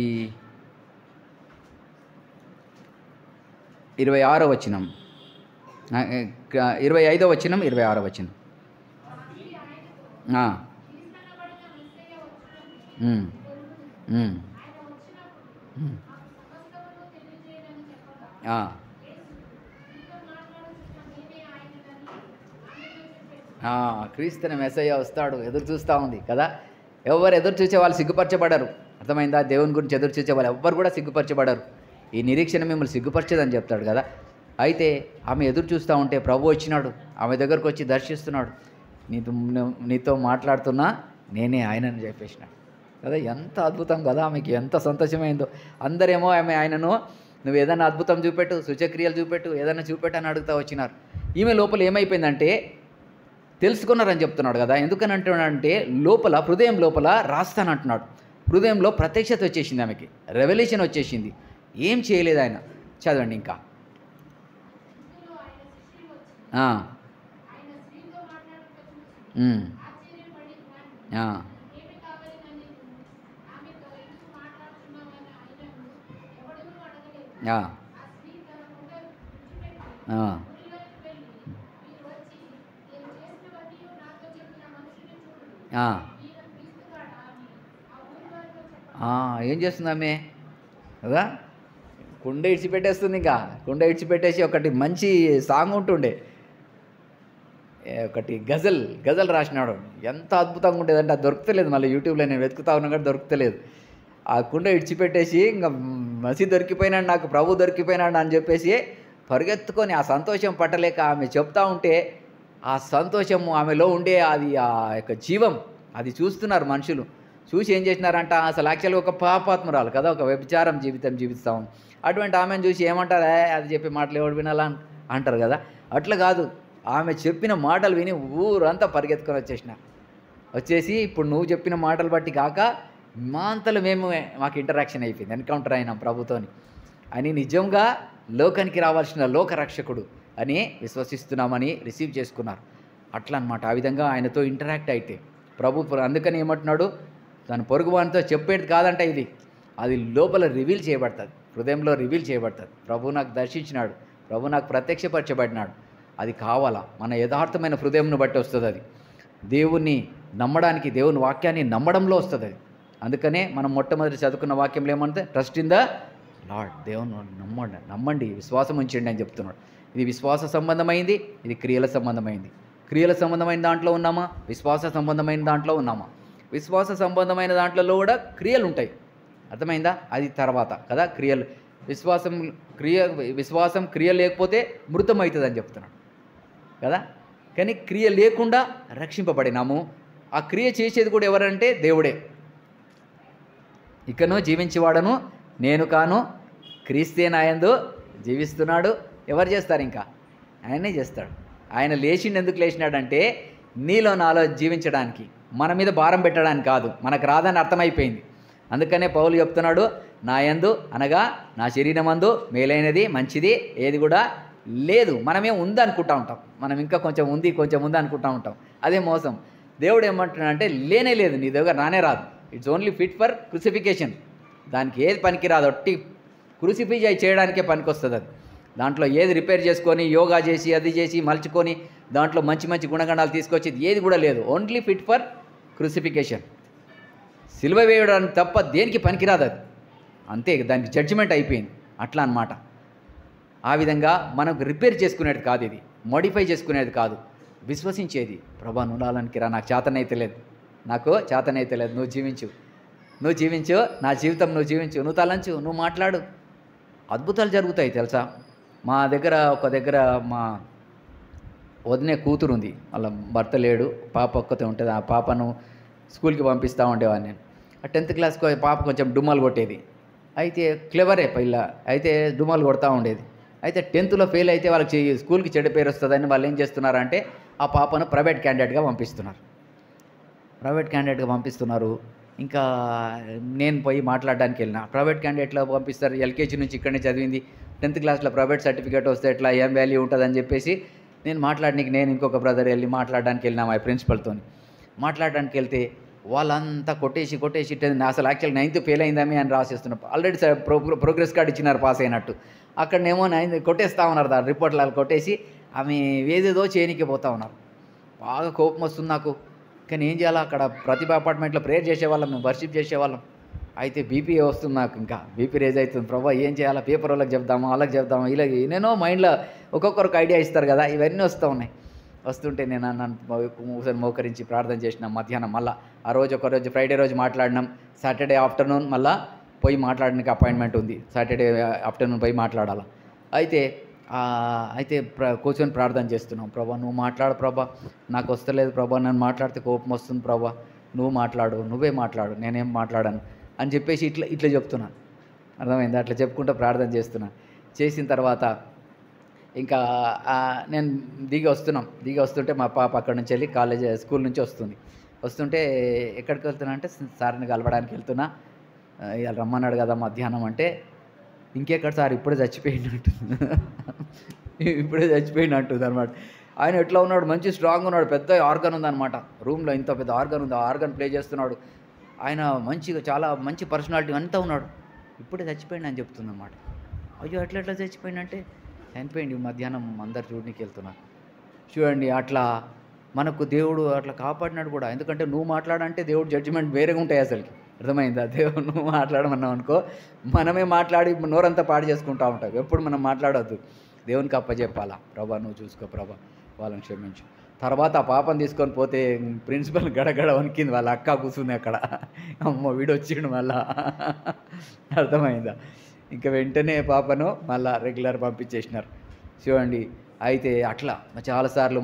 26వ వచనం, 25వ వచనం, 26వ వచనం. క్రీస్తుని మెస్సయ్య వస్తాడు, ఎదురు చూస్తూ ఉంది కదా. ఎవరు ఎదురు చూసే వాళ్ళు సిగ్గుపరచబడరు, అర్థమైందా? దేవుని గురించి ఎదురు చూసే వాళ్ళు ఎవ్వరు కూడా సిగ్గుపరచబడరు. ఈ నిరీక్షణ మిమ్మల్ని సిగ్గుపరచదని చెప్తాడు కదా. అయితే ఆమె ఎదురు చూస్తూ ఉంటే ప్రభు వచ్చినాడు, ఆమె దగ్గరకు వచ్చి దర్శిస్తున్నాడు. నీతో మాట్లాడుతున్నా నేనే ఆయనని చెప్పేసినాడు కదా. ఎంత అద్భుతం కదా, ఆమెకి ఎంత సంతోషమైందో. అందరేమో ఆమె ఆయనను నువ్వు ఏదైనా అద్భుతం చూపెట్టు, సూచక్రియలు చూపెట్టు, ఏదైనా చూపెట్టు అని అడుగుతూ వచ్చినారు. ఈమె లోపల ఏమైపోయిందంటే తెలుసుకున్నారని చెప్తున్నాడు కదా. ఎందుకని అంటున్నాడంటే లోపల, హృదయం లోపల రాస్తానంటున్నాడు. హృదయంలో ప్రత్యక్షత వచ్చేసింది, ఆమెకి రెవల్యూషన్ వచ్చేసింది. ఏం చేయలేదు ఆయన. చదవండి ఇంకా. ఆ, ఉమ్, ఆ, ఆ, ఆ, ఆ. ఆ, ఏం చేస్తుంది ఆమె కదా, కుండ ఇడిచిపెట్టేస్తుంది. ఇంకా కుండ ఇడిచిపెట్టేసి ఒకటి మంచి సాంగ్ ఉంటుండే, ఒకటి గజల్ గజల్ రాసినాడు. ఎంత అద్భుతంగా ఉండేదంటే అది దొరుకుతలేదు, మళ్ళీ యూట్యూబ్లో నేను వెతుకుతా ఉన్నా కూడా దొరుకుతలేదు. ఆ కుండ ఇడిచిపెట్టేసి ఇంకా మసి దొరికిపోయినాడు, నాకు ప్రభు దొరికిపోయినాడు అని చెప్పేసి పరిగెత్తుకొని, ఆ సంతోషం పట్టలేక ఆమె చెప్తా ఉంటే, ఆ సంతోషము ఆమెలో ఉండే అది ఆ యొక్క జీవం అది చూస్తున్నారు మనుషులు. చూసి ఏం చేసినారంట, అసలు యాక్చువల్గా ఒక పాపాత్మురాలు కదా, ఒక వ్యభిచారం జీవితం జీవిస్తాం. అటువంటి ఆమెను చూసి ఏమంటారు, అది చెప్పే మాటలు ఎవడు వినాలా అంటారు కదా. అట్లా కాదు, ఆమె చెప్పిన మాటలు విని ఊరంతా పరిగెత్తుకొని వచ్చేసి ఇప్పుడు నువ్వు చెప్పిన మాటలు బట్టి కాక మా అంతలో మాకు ఇంటరాక్షన్ అయిపోయింది, ఎన్కౌంటర్ అయినాం ప్రభుతోని అని, నిజంగా లోకానికి రావాల్సిన లోకరక్షకుడు అని విశ్వసిస్తున్నామని రిసీవ్ చేసుకున్నారు. అట్లా అనమాట. ఆ విధంగా ఆయనతో ఇంటరాక్ట్ అయితే అందుకని ఏమంటున్నాడు, తన పొరుగువానితో చెప్పేది కాదంట ఇది, అది లోపల రివీల్ చేయబడుతుంది, హృదయంలో రివీల్ చేయబడుతుంది. ప్రభు నాకు దర్శించినాడు, ప్రభు నాకు ప్రత్యక్షపరచబడినాడు. అది కావాలా, మన యథార్థమైన హృదయంను బట్టి వస్తుంది. అది దేవుణ్ణి నమ్మడానికి, దేవుని వాక్యాన్ని నమ్మడంలో వస్తుంది అది. అందుకనే మనం మొట్టమొదటి చదువుకున్న వాక్యంలో ఏమంటే, ట్రస్ట్ ఇన్ ద లార్డ్, దేవుని నమ్మండి, విశ్వాసం ఉంచండి అని చెప్తున్నాడు. ఇది విశ్వాస సంబంధమైంది, ఇది క్రియల సంబంధమైంది. క్రియల సంబంధమైన దాంట్లో ఉన్నామా, విశ్వాస సంబంధమైన దాంట్లో ఉన్నామా? విశ్వాస సంబంధమైన దాంట్లో కూడా క్రియలు ఉంటాయి, అర్థమైందా? అది తర్వాత కదా క్రియలు. విశ్వాసం క్రియ లేకపోతే మృతమవుతుంది అని చెప్తున్నాడు కదా. కానీ క్రియ లేకుండా రక్షింపబడినాము. ఆ క్రియ చేసేది కూడా ఎవరంటే దేవుడే. ఇకను జీవించేవాడను నేను కాను, క్రీస్తే నాయందు జీవిస్తున్నాడు. ఎవరు చేస్తారు? ఇంకా ఆయనే చేస్తాడు. ఆయన లేచిండు. ఎందుకు లేచినాడంటే నీలో నాలో జీవించడానికి, మన మీద భారం పెట్టడానికి కాదు, మనకు రాదని అర్థమైపోయింది. అందుకనే పౌలు చెప్తున్నాడు, నా యందు అనగా నా శరీరమందు మేలైనది మంచిది ఏది కూడా లేదు. మనమే ఉంది అనుకుంటా ఉంటాం, మనం ఇంకా కొంచెం ఉంది అనుకుంటా ఉంటాం. అదే మోసం. దేవుడు ఏమంటున్నాడంటే లేనే లేదు, నీ దగ్గర రానే రాదు. It's only fit for crucifixion. దానికి ఏది పనికి రాదు, ఒట్టి క్రూసిఫై చేయడానికే పనికి వస్తుంది అది. దాంట్లో ఏది రిపేర్ చేసుకొని యోగా చేసి అది చేసి మలుచుకొని దాంట్లో మంచి మంచి గుణగణాలు తీసుకొచ్చేది ఏది కూడా లేదు. ఓన్లీ ఫిట్ ఫర్ క్రూసిఫికేషన్, సిలువ వేయడానికి తప్ప దేనికి పనికిరాదు అది. అంతే, దానికి జడ్జిమెంట్ అయిపోయింది. అట్లా అన్నమాట. ఆ విధంగా మనకు రిపేర్ చేసుకునేది కాదు, ఇది మోడిఫై చేసుకునేది కాదు, విశ్వసించేది. ప్రభా నువ్వు నాలోనికి రా, నాకు చేతనైతే లేదు, నువ్వు జీవించు, నా జీవితం నువ్వు జీవించు, నువ్వు తలంచు, నువ్వు మాట్లాడు. అద్భుతాలు జరుగుతాయి తెలుసా. ఒక దగ్గర మా వదినే కూతురు ఉంది, వాళ్ళ భర్త లేడు, పాప ఒక్కతే ఉంటుంది. ఆ పాపను స్కూల్కి పంపిస్తూ ఉండేవాడిని నేను. ఆ 10th క్లాస్కి పాప కొంచెం డుమ్మాలు కొట్టేది. అయితే క్లెవరే పిల్ల, అయితే డుమ్మాలు కొడతా ఉండేది. అయితే 10th ఫెయిల్ అయితే వాళ్ళకి స్కూల్కి చెడ్డ పేరు వస్తుందని వాళ్ళు ఏం చేస్తున్నారంటే ఆ పాపను ప్రైవేట్ క్యాండిడేట్గా పంపిస్తున్నారు. ఇంకా నేను పోయి మాట్లాడడానికి వెళ్ళిన. ప్రైవేట్ క్యాండిడేట్లో పంపిస్తారు, ఎల్కేజీ నుంచి ఇక్కడనే చదివింది, 10th క్లాస్లో ప్రైవేట్ సర్టిఫికేట్ వస్తే ఎట్లా, ఏం వాల్యూ ఉంటుందని చెప్పేసి నేను ఇంకొక బ్రదర్ వెళ్ళి మాట్లాడడానికి వెళ్ళినా మా ప్రిన్సిపల్తో. మాట్లాడడానికి వెళ్తే వాళ్ళంతా కొట్టేసి అసలు యాక్చువల్ 9th ఫెయిల్ అయిందని అని రాసేస్తున్నారు. ఆల్రెడీ ప్రోగ్రెస్ కార్డు ఇచ్చినారు పాస్ అయినట్టు. అక్కడనేమో 9th కొట్టేస్తూ ఉన్నారు, దాని రిపోర్ట్లు కొట్టేసి ఆమె ఏదేదో చేయనికి పోతూ ఉన్నారు. బాగా కోపం వస్తుంది నాకు. కానీ ఏం చేయాలా, అక్కడ ప్రతిభ అపార్ట్మెంట్లో ప్రేయర్ చేసేవాళ్ళం, మేము వర్షిప్ చేసేవాళ్ళం. అయితే బీపీ వస్తుంది, నాకు ఇంకా బీపీ రేజ్ అవుతుంది. ప్రభా ఏం చేయాలా, పేపర్ వాళ్ళకి చెప్దామా, వాళ్ళకి చెప్దామా, ఇలా నేనో మైండ్లో ఒక్కొక్కరికి ఐడియా ఇస్తారు కదా, ఇవన్నీ వస్తూ ఉన్నాయి. వస్తుంటే నేను నన్ను మోకరించి ప్రార్థన చేసిన. మధ్యాహ్నం మళ్ళీ ఆ రోజు ఒకరోజు ఫ్రైడే రోజు మాట్లాడినాం. సాటర్డే ఆఫ్టర్నూన్ మళ్ళీ పోయి మాట్లాడడానికి అపాయింట్మెంట్ ఉంది, సాటర్డే ఆఫ్టర్నూన్ పోయి మాట్లాడాలి. అయితే కూర్చొని ప్రార్థన చేస్తున్నాం. ప్రభా నువ్వు మాట్లాడు ప్రభా, నాకు వస్తలేదు ప్రభా, నన్ను మాట్లాడితే కోపం వస్తుంది ప్రభా, నువ్వే మాట్లాడు, నేనేం మాట్లాడాను అని చెప్పేసి ఇట్లా చెప్తున్నాను. అర్థమైందా? అట్లా చెప్పుకుంటూ ప్రార్థన చేస్తున్నాను. చేసిన తర్వాత ఇంకా నేను దిగి వస్తుంటే మా పాప అక్కడ నుంచి వెళ్ళి స్కూల్ నుంచి వస్తుంటే ఎక్కడికి వెళ్తున్నా అంటే సార్ని కలవడానికి వెళ్తున్నా. ఇవాళ రమ్మన్నాడు కదా మధ్యాహ్నం అంటే, ఇంకెక్కడ సార్ ఇప్పుడే చచ్చిపోయినట్టు అనమాట. ఆయన ఎట్లా ఉన్నాడు, మంచి స్ట్రాంగ్ ఉన్నాడు, పెద్ద ఆర్గన్ ఉందన్నమాట రూమ్లో, ఇంత పెద్ద ఆర్గన్ ఉంది, ఆ ఆర్గన్ ప్లే చేస్తున్నాడు. ఆయన మంచిగా చాలా మంచి పర్సనాలిటీ అంతా ఉన్నాడు. ఇప్పుడే చచ్చిపోయింది అని చెప్తుందన్నమాట. అయ్యో ఎట్లా చచ్చిపోయిందంటే, చనిపోయింది మధ్యాహ్నం అందరు చూడడానికి వెళ్తున్నారు. చూడండి, అట్లా మనకు దేవుడు అట్లా కాపాడినాడు కూడా. ఎందుకంటే నువ్వు మాట్లాడంటే దేవుడు జడ్జిమెంట్ వేరేగా ఉంటాయి అసలుకి. అర్థమైందా? దేవుడు నువ్వు మాట్లాడమన్నావు అనుకో, మనమే మాట్లాడి నోరంతా పాడు చేసుకుంటూ ఉంటాం. ఎప్పుడు మనం మాట్లాడొద్దు, దేవునికి అప్పచెప్పాలా. ప్రభా నువ్వు చూసుకో ప్రభా, వాళ్ళని క్షమించు. తర్వాత ఆ పాపను తీసుకొని పోతే ప్రిన్సిపల్ గడగడ వణికింది, వాళ్ళ అక్క కూర్చుంది అక్కడ. అమ్మో వీడు వచ్చిండు మళ్ళా. అర్థమైందా? ఇంకా వెంటనే పాపను మళ్ళా రెగ్యులర్ పంపించేసినారు. చూడండి, అయితే అట్లా చాలాసార్లు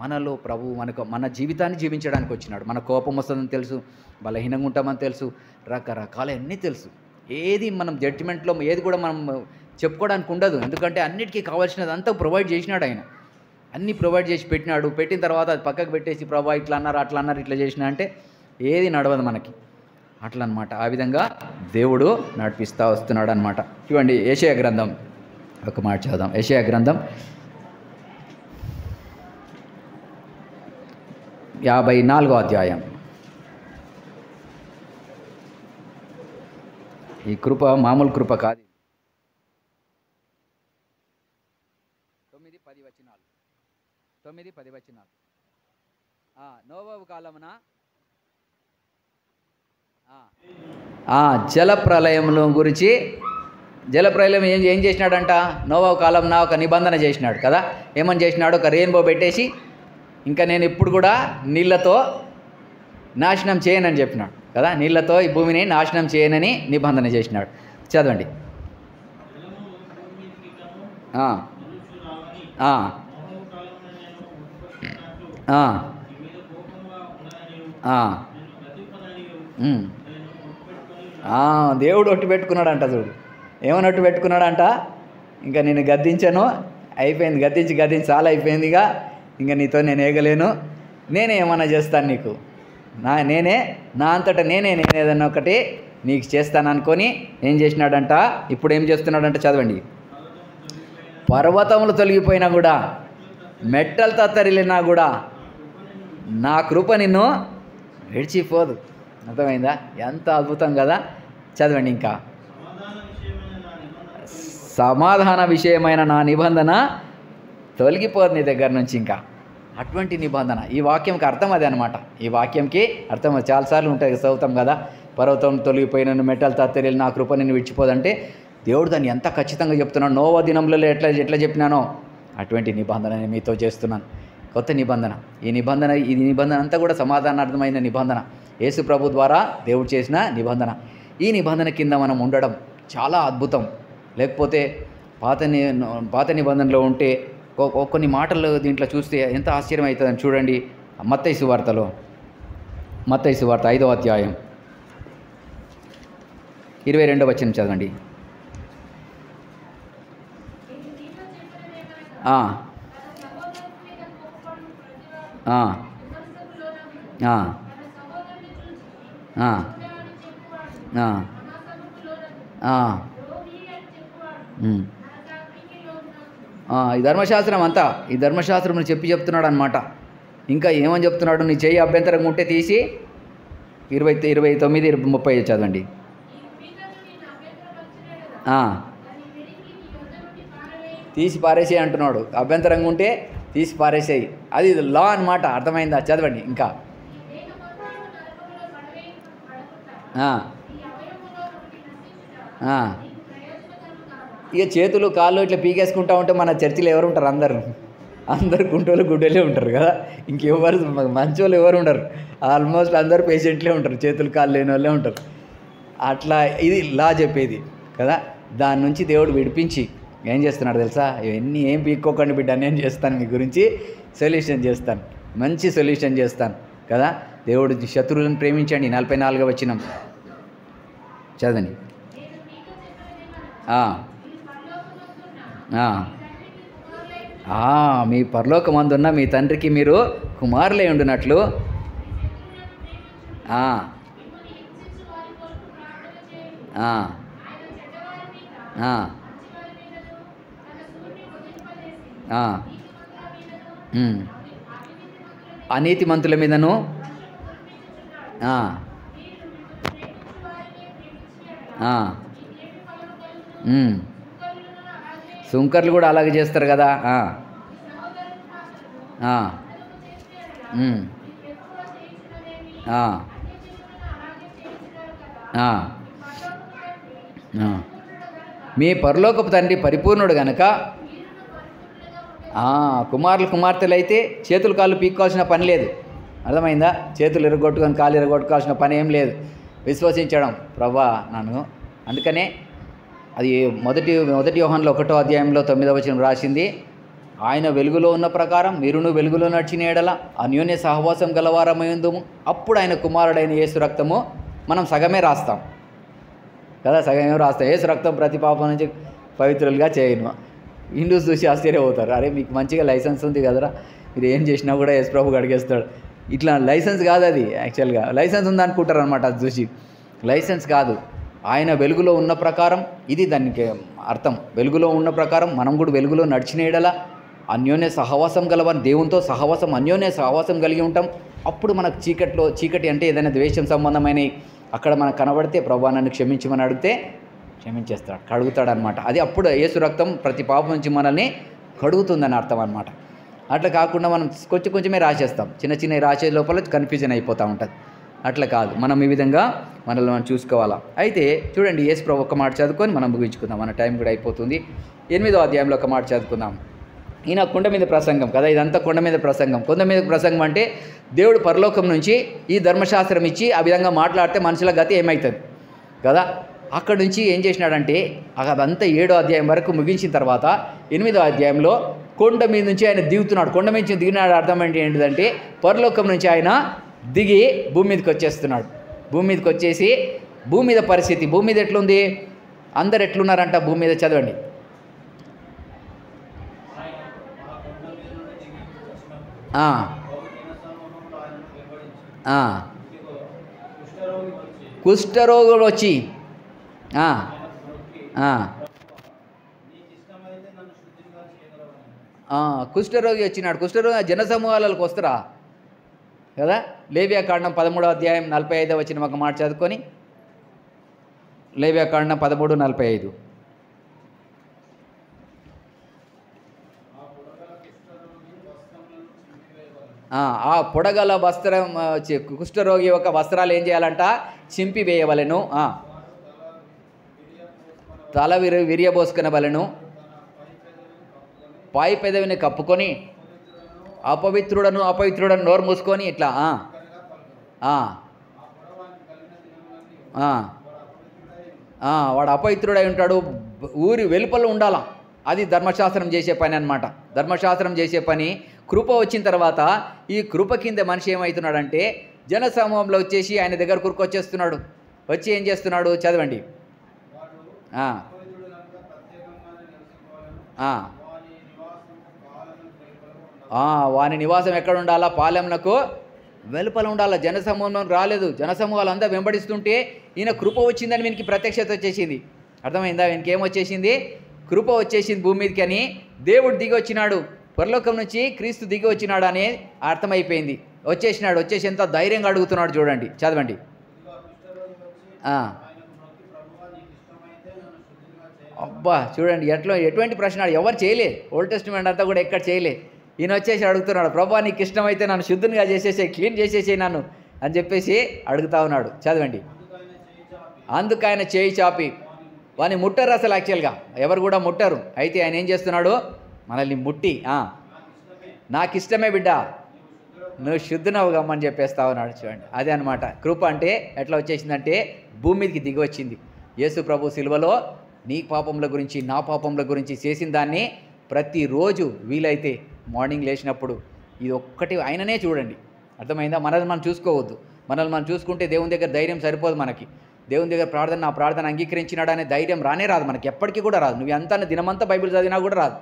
మనలో ప్రభు మన జీవితాన్ని జీవించడానికి వచ్చినాడు. మన కోపం వస్తుందని తెలుసు, బలహీనంగా ఉంటామని తెలుసు, రకరకాల అన్నీ తెలుసు. ఏది మనం జడ్జిమెంట్లో ఏది కూడా మనం చెప్పుకోవడానికి ఉండదు. ఎందుకంటే అన్నిటికీ కావాల్సినది అంతా ప్రొవైడ్ చేసినాడు ఆయన. అన్నీ ప్రొవైడ్ చేసి పెట్టినాడు. పెట్టిన తర్వాత అది పక్కకు పెట్టేసి ప్రభా ఇట్లా అన్నారు అట్లా అన్నారు ఇట్లా చేసినా అంటే ఏది నడవదు మనకి. అట్లా అనమాట. ఆ విధంగా దేవుడు నడిపిస్తూ వస్తున్నాడు అనమాట. చూడండి, యెషయా గ్రంథం ఒక మాట చదువుదాం. యెషయా గ్రంథం 54వ అధ్యాయం. ఈ కృప మామూలు కృప కాదు. 9-10 వచనాలు. 9-10 వచనాలు. నోవహు కాలమున జలప్రలయంలో గురించి, జలప్రలయం ఏం చేసినాడంట? నోవహు కాలంలో ఒక నిబంధన చేసినాడు కదా. ఏమని చేసినాడు? ఒక రెయిన్బో పెట్టేసి, ఇంకా నేను ఇప్పుడు కూడా నీళ్ళతో నాశనం చేయనని చెప్పినాడు కదా. నీళ్ళతో ఈ భూమిని నాశనం చేయనని నిబంధన చేసినాడు. చదవండి. దేవుడు ఒట్టు పెట్టుకున్నాడంట. చూడు ఏమని ఒట్టు పెట్టుకున్నాడంట? ఇంకా నేను గద్దించను, అయిపోయింది, గద్దించి చాలా అయిపోయింది, ఇంకా నీతో నేను ఏగలేను, నేనే ఏమన్నా చేస్తాను నీకు, నా అంతటా నేనే ఏదన్నా ఒకటి నీకు చేస్తాను అనుకొని ఏం చేసినాడంట? ఇప్పుడు ఏం చేస్తున్నాడంట? చదవండి. పర్వతములు తొలగిపోయినా కూడా, మెట్టలు తత్తరిల్లినా కూడా నా కృప నిన్ను విడిచిపోదు. అర్థమైందా? ఎంత అద్భుతం కదా. చదవండి ఇంకా. సమాధాన విషయమైన నా నిబంధన తొలగిపోదు నీ దగ్గర నుంచి. ఇంకా అటువంటి నిబంధన. ఈ వాక్యంకి అర్థం అదే అనమాట. ఈ వాక్యంకి అర్థం చాలాసార్లు ఉంటుంది, చదువుతాం కదా. పర్వతం తొలగిపోయిన, మెట్టలు తత్తరిల్లి నా కృప నిన్ను విడిచిపోదంటే దేవుడు దాన్ని ఎంత ఖచ్చితంగా చెప్తున్నాడు. నోవహు దినంలో ఎట్లా చెప్పినానో అటువంటి నిబంధన మీతో చేస్తున్నాను. కొత్త నిబంధన. ఈ నిబంధన అంతా కూడా సమాధానార్థమైన నిబంధన. యేసు ప్రభు ద్వారా దేవుడు చేసిన నిబంధన. ఈ నిబంధన కింద మనం ఉండడం చాలా అద్భుతం. లేకపోతే పాత నిబంధనలో ఉంటే కొన్ని మాటలు దీంట్లో చూస్తే ఎంత ఆశ్చర్యం అవుతుందని చూడండి. మత్తయి సువార్తలో, మత్తయి సువార్త 5వ అధ్యాయం 22వ వచనం చదవండి. ఈ ధర్మశాస్త్రం అంతా, ఈ ధర్మశాస్త్రం చెప్తున్నాడు అనమాట. ఇంకా ఏమని చెప్తున్నాడు? నీ చెయ్యి అభ్యంతరంగా ఉంటే తీసి 29-30 చదవండి. తీసి పారేసేయి అంటున్నాడు. అభ్యంతరంగా ఉంటే తీసి పారేసేయి. అది లా అనమాట. అర్థమైందా? చదవండి ఇంకా. ఇక చేతులు కాళ్ళు ఇట్లా పీకేసుకుంటా ఉంటే మన చర్చిలో ఎవరు ఉంటారు? అందరు గుంటోళ్ళు గుడ్డలే ఉంటారు కదా. ఇంకెవరు మంచోళ్ళు ఎవరు ఉండరు. ఆల్మోస్ట్ అందరు పేషెంట్లే ఉంటారు, చేతులు కాళ్ళు లేని వాళ్ళే ఉంటారు. అట్లా ఇది లా చెప్పేది కదా. దాని నుంచి దేవుడు విడిపించి ఏం చేస్తున్నాడు తెలుసా? ఇవన్నీ ఏం పీక్కోకండి బిడ్డ, నేను చేస్తాను, మీ గురించి సొల్యూషన్ చేస్తాను, మంచి సొల్యూషన్ చేస్తాను కదా. దేవుడు శత్రువులను ప్రేమించండి. 44వ వచనం చదవండి. మీ పరలోకమందున్న మీ తండ్రికి మీరు కుమారులై ఉండునట్లు ఉమ్. అనీతిమంతుల మీదను ఆ, ఆ, ఉమ్. సుంకర్లు కూడా అలాగే చేస్తారు కదా. ఆ, ఆ, ఉమ్, ఆ, ఆ, ఆ. మీ పరలోకపు తండ్రి పరిపూర్ణుడు గనక కుమారులు కుమార్తెలు అయితే చేతులు కాళ్ళు పీక్కోవాల్సిన పని లేదు. అర్థమైందా? చేతులు ఎరగొట్టుకొని కాళ్ళు ఎరగొట్టుకోవాల్సిన పని ఏం లేదు. విశ్వసించడం ప్రభా నన్ను. అందుకనే అది మొదటి యోహానులో 1వ అధ్యాయంలో 9వ వచనం రాసింది, ఆయన వెలుగులో ఉన్న ప్రకారం మీరును వెలుగులో నడిచిన ఎడల అన్యోన్య సహవాసం గలవారమైందుము అప్పుడు ఆయన కుమారుడైన యేసు రక్తము. మనం సగమే రాస్తాం కదా, సగమే రాస్తాం. యేసు రక్తం ప్రతి పాపం నుంచి పవిత్రులుగా చేయను. హిందూస్ చూసి ఆశ్చర్యపోతారు, అరే మీకు మంచిగా లైసెన్స్ ఉంది కదరా, మీరు ఏం చేసినా కూడా యేసు ప్రభు అడిగేస్తాడు. ఇట్లా లైసెన్స్ కాదు అది. యాక్చువల్గా లైసెన్స్ ఉందనుకుంటారు అనమాట. అది చూసి లైసెన్స్ కాదు. ఆయన వెలుగులో ఉన్న ప్రకారం, ఇది దానికి అర్థం. వెలుగులో ఉన్న ప్రకారం మనం కూడా వెలుగులో నడిచిన ఎడల అన్యోన్య సహవాసం గలవని, దేవునితో సహవాసం అన్యోన్య సహవాసం కలిగి ఉంటాం. అప్పుడు మనకు చీకటి అంటే ఏదైనా ద్వేషం సంబంధమైన అక్కడ మనకు కనబడితే ప్రభా నన్ను క్షమించమని అడిగితే క్షమించేస్తాడు, కడుగుతాడనమాట. అది అప్పుడు యేసు రక్తం ప్రతి పాపం నుంచి మనల్ని కడుగుతుందని అర్థం అనమాట. అట్లా కాకుండా మనం కొంచెమే రాసేస్తాం. చిన్న రాసే లోపల కన్ఫ్యూజన్ అయిపోతూ ఉంటుంది. అట్లా కాదు, మనం ఈ విధంగా మనల్ని మనం చూసుకోవాలా. అయితే చూడండి, యేసు ప్రభు ఒక మాట చదువుకొని మనం ముగించుకుందాం, మన టైం కూడా అయిపోతుంది. 8వ అధ్యాయంలో ఒక మాట చదువుకుందాం. ఈయన కొండ మీద ప్రసంగం కదా, ఇదంతా కొండ మీద ప్రసంగం. కొండ మీద ప్రసంగం అంటే దేవుడు పరలోకం నుంచి ఈ ధర్మశాస్త్రం ఇచ్చి ఆ విధంగా మాట్లాడితే మనుషుల గతి ఏమవుతుంది కదా. అక్కడ నుంచి ఏం చేసినాడంటే అదంతా 7వ అధ్యాయం వరకు ముగించిన తర్వాత 8వ అధ్యాయంలో కొండ మీద నుంచి ఆయన దిగుతున్నాడు. కొండ మీద నుంచి దిగినాడు అర్థం ఏంటిదంటే పరలోకం నుంచి ఆయన దిగి భూమి మీదకి వచ్చేస్తున్నాడు. భూమి మీదకి వచ్చేసి భూమి మీద పరిస్థితి, భూమి మీద ఎట్లుంది, అందరు ఎట్లున్నారంట భూమి మీద, చదవండి. కుష్ఠరోగులు వచ్చి కుష్ఠరోగి వచ్చినాడు. కుష్ఠరోగి జనసమూహాలకు వస్తారా కదా. లేవియాకాండం 13వ అధ్యాయం 45వ వచనం ఒక మాట చదువుకొని, లేవియాకాండం 13:45. ఆ పొడగల వస్త్రం, కుష్ఠరోగి యొక్క వస్త్రాలు ఏం చేయాలంట, చింపివేయవలెను. తల విరియబోసుకునవలెను, పై పెదవిని కప్పుకొని అపవిత్రుడను నోరు మూసుకొని ఇట్లా వాడు అపవిత్రుడై ఉంటాడు, ఊరి వెలుపల ఉండాల. అది ధర్మశాస్త్రం చేసే పని అనమాట. ధర్మశాస్త్రం చేసే పని. కృప వచ్చిన తర్వాత ఈ కృప కింద మనిషి ఏమవుతున్నాడంటే జనసమూహంలో వచ్చేసి ఆయన దగ్గర వచ్చేస్తున్నాడు. వచ్చి ఏం చేస్తున్నాడు, చదవండి. వాని నివాసం ఎక్కడ ఉండాలా, పాలెంలకు వెలుపల ఉండాలా. జనసమూహం రాలేదు, జనసమూహాలు అంతా వెంబడిస్తుంటే ఈయన కృప వచ్చిందని వీనికి ప్రత్యక్షత వచ్చేసింది. అర్థమైందా? వీనికి ఏమొచ్చేసింది, కృప వచ్చేసింది భూమి మీదకి అని. దేవుడు దిగి వచ్చినాడు, పరలోకం నుంచి క్రీస్తు దిగి వచ్చినాడు అనే అర్థమైపోయింది. వచ్చేసినాడు, వచ్చేసి ఎంత ధైర్యంగా అడుగుతున్నాడు చూడండి, చదవండి. అబ్బా చూడండి ఎటువంటి ప్రశ్న ఎవరు చేయలే. ఓల్డ్ టెస్టిమెంట్ అంతా కూడా ఎక్కడ చేయలే. ఈయన వచ్చేసి అడుగుతున్నాడు, ప్రభా నీకు ఇష్టమైతే నన్ను శుద్ధునిగా చేసేసే, క్లీన్ చేసేసే నన్ను అని చెప్పేసి అడుగుతా ఉన్నాడు. చదవండి. అందుకు ఆయన చేయి చాపి, వాని ముట్టరు అసలు. యాక్చువల్గా ఎవరు కూడా ముట్టరు. అయితే ఆయన ఏం చేస్తున్నాడు, మనల్ని ముట్టి నాకు ఇష్టమే బిడ్డ, నువ్వు శుద్ధునవు గమ్మని చెప్పేస్తా ఉన్నాడు. చూడండి, అదే అనమాట కృప అంటే. ఎట్లా వచ్చేసిందంటే భూమి మీదకి దిగి వచ్చింది. యేసు ప్రభు సిలువలో నీ పాపముల గురించి నా పాపముల గురించి చేసిన దాన్ని ప్రతిరోజు వీలైతే మార్నింగ్ లేచినప్పుడు ఇది ఒక్కటి ఆయననే చూడండి. అర్థమైందా? మనల్ని మనం చూసుకోవద్దు. మనల్ని మనం చూసుకుంటే దేవుని దగ్గర ధైర్యం సరిపోదు మనకి. దేవుని దగ్గర నా ప్రార్థన అంగీకరించినాడు అనే ధైర్యం రానే రాదు మనకి, ఎప్పటికీ కూడా రాదు. నువ్వు ఎంత దినమంతా బైబిల్ చదివినా కూడా రాదు.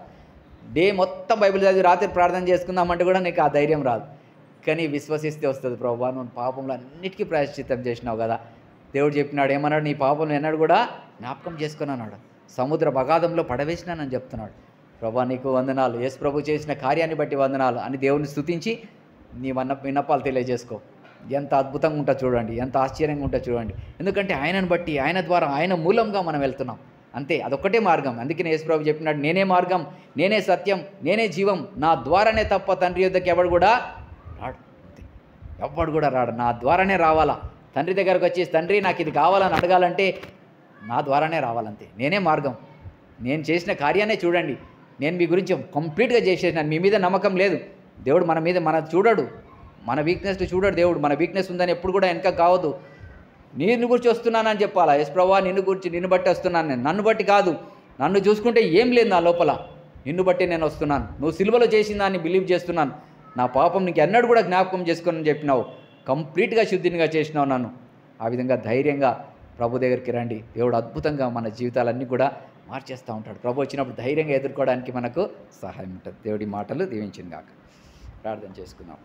డే మొత్తం బైబిల్ చదివి రాత్రి ప్రార్థన చేసుకుందామంటే కూడా నీకు ఆ ధైర్యం రాదు. కానీ విశ్వసిస్తే వస్తుంది. ప్రభువా నువ్వు పాపంలో అన్నిటికీ ప్రాయశ్చిత్తం చేసినావు కదా. దేవుడు చెప్పినాడు, ఏమన్నాడు, నీ పాపంలో ఎన్నడు కూడా జ్ఞాపకం చేసుకుని అన్నాడు. సముద్ర అగాధంలో పడవేసినానని చెప్తున్నాడు. ప్రభా నీకు వందనాలు, యేసు ప్రభు చేసిన కార్యాన్ని బట్టి వందనాలు అని దేవుని స్తుతించి నీ విన్నపాలు తెలియజేసుకో. ఎంత అద్భుతంగా ఉంటుందో చూడండి, ఎంత ఆశ్చర్యంగా ఉంటుందో చూడండి. ఎందుకంటే ఆయనను బట్టి, ఆయన ద్వారా, ఆయన మూలంగా మనం వెళ్తున్నాం. అంతే, అదొక్కటే మార్గం. అందుకనే యేసు ప్రభు చెప్పినాడు, నేనే మార్గం, నేనే సత్యం, నేనే జీవం, నా ద్వారానే తప్ప తండ్రి యొద్దకు ఎవడు కూడా రాడు. అంతే, ఎవడు కూడా రాడు, నా ద్వారానే రావాలా. తండ్రి దగ్గరకు వచ్చి తండ్రి నాకు ఇది కావాలని అడగాలంటే నా ద్వారానే రావాలంతే. నేనే మార్గం. నేను చేసిన కార్యాన్నే చూడండి. నేను మీ గురించి కంప్లీట్గా చేసేసినాను. మీ మీద నమ్మకం లేదు. దేవుడు మన చూడడు, మన వీక్నెస్ చూడడు. దేవుడు మన వీక్నెస్ ఉందని ఎప్పుడు కూడా వెనక కావద్దు. నిన్ను గురించి వస్తున్నానని చెప్పాలా, యేసు ప్రభువా నిన్ను బట్టి వస్తున్నాను నేను, నన్ను బట్టి కాదు. నన్ను చూసుకుంటే ఏం లేదు నా లోపల, నిన్ను బట్టి నేను వస్తున్నాను. నువ్వు సిలువలో చేసిన దాన్ని బిలీవ్ చేస్తున్నాను. నా పాపం నీకు ఎన్నడూ కూడా జ్ఞాపకం చేసుకొని చెప్పినావు. కంప్లీట్గా శుద్ధినిగా చేసినావు నన్ను. ఆ విధంగా ధైర్యంగా ప్రభు దగ్గరికి రండి. దేవుడు అద్భుతంగా మన జీవితాలన్నీ కూడా మార్చేస్తూ ఉంటాడు. ప్రభు వచ్చినప్పుడు ధైర్యంగా ఎదుర్కోవడానికి మనకు సహాయం ఉంటుంది. దేవుడి మాటలు దీవించింది గాక. ప్రార్థన చేసుకుందాం.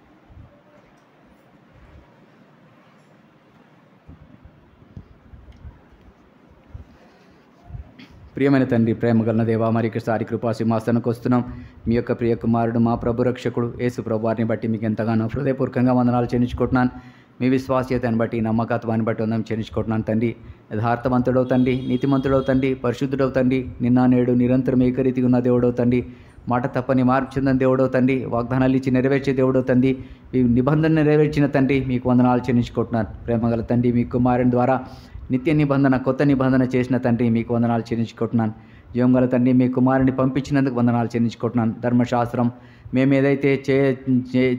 ప్రియమైన తండ్రి, ప్రేమగలన దేవా, మరి ఒకసారి కృపా సింహాసనకు వస్తున్నాం. మీ యొక్క ప్రియ కుమారుడు, మా ప్రభు రక్షకుడు యేసు ప్రభు వారిని బట్టి మీకు ఎంతగానో హృదయపూర్వకంగా వందనాలు చెల్లించుకుంటున్నాను. మీ విశ్వాస్యతను బట్టి, నమ్మకత్వాన్ని బట్టి వందనం చెల్లించుకుంటున్నాను తండ్రి. యథార్థవంతుడవు తండ్రి, నీతిమంతుడవు తండ్రి, పరిశుద్ధుడవు తండ్రి, నిన్న నేడు నిరంతరం ఏకరీతిగా ఉన్న దేవుడవు తండ్రి, మాట తప్పని మార్పు చెందని దేవుడవు తండ్రి, వాగ్దానాలు ఇచ్చి నెరవేర్చే దేవుడవు తండ్రి, మీ నిబంధన నెరవేర్చిన తండ్రి మీకు వందనాలు చెల్లించుకుంటున్నాను. ప్రేమగల తండ్రి, మీ కుమారుని ద్వారా నిత్య నిబంధన, కొత్త నిబంధన చేసిన తండ్రి మీకు వందనాలు చెల్లించుకుంటున్నాను. జీవం గల తండ్రి, మీ కుమారుని పంపించినందుకు వందనాలు చెల్లించుకుంటున్నాను. ధర్మశాస్త్రం మేము ఏదైతే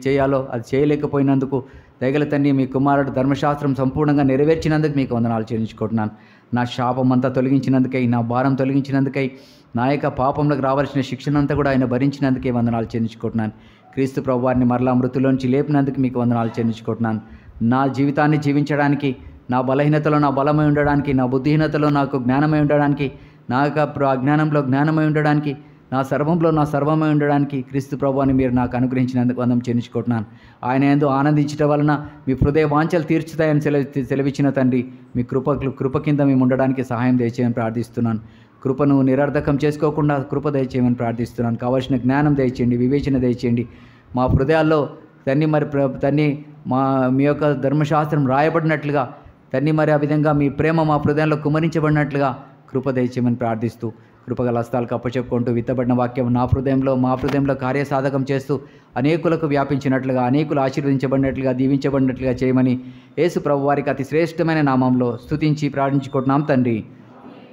చేయాలో అది చేయలేకపోయినందుకు దయగల తండ్రి, మీ కుమారుడు ధర్మశాస్త్రం సంపూర్ణంగా నెరవేర్చినందుకు మీకు వందనాలు చెల్లించుకుంటున్నాను. నా శాపం అంతా తొలగించినందుకై, నా భారం తొలగించినందుకై, నా యొక్క పాపంలోకి రావాల్సిన శిక్షణంతా కూడా ఆయన భరించినందుకే వందనాలు చెల్లించుకుంటున్నాను. క్రీస్తు ప్రభువారిని మరలా మృతుల్లోంచి లేపినందుకు మీకు వందనాలు చెల్లించుకుంటున్నాను. నా జీవితాన్ని జీవించడానికి, నా బలహీనతలో నా బలమై ఉండడానికి, నా బుద్ధిహీనతలో నాకు జ్ఞానమై ఉండడానికి, నా యొక్క అజ్ఞానంలో జ్ఞానమై ఉండడానికి, నా సర్వంలో నా సర్వమై ఉండడానికి క్రీస్తు ప్రభువుని మీరు నాకు అనుగ్రహించినందుకు వందనం చెల్లించుకుంటున్నాను. ఆయన యందు ఆనందించడం వలన మీ హృదయ వాంఛలు తీర్చుతాయని సెలవిచ్చిన తండ్రి, మీ కృప కింద మేము ఉండడానికి సహాయం దయచేయమని ప్రార్థిస్తున్నాను. కృపను నిరర్ధకం చేసుకోకుండా కృప దయచేయమని ప్రార్థిస్తున్నాను. కావాల్సిన జ్ఞానం దయచేయండి, వివేచన దయచేయండి. మా హృదయాల్లో తండ్రి మీ యొక్క ధర్మశాస్త్రం రాయబడినట్లుగా తండ్రి, మరి ఆ విధంగా మీ ప్రేమ మా హృదయంలో కుమరించబడినట్లుగా కృప దయచేయమని ప్రార్థిస్తూ, కృపగల హస్తాలకు అప్పచెప్పుకుంటూ విత్తబడిన వాక్యం మా హృదయంలో కార్యసాధకం చేస్తూ అనేకులకు వ్యాపించినట్లుగా, అనేకులు ఆశీర్వదించబడినట్లుగా, దీవించబడినట్లుగా చేయమని యేసు ప్రభువారికి అతి శ్రేష్టమైన నామంలో స్తుతించి ప్రార్థించుకుంటున్నాం తండ్రి.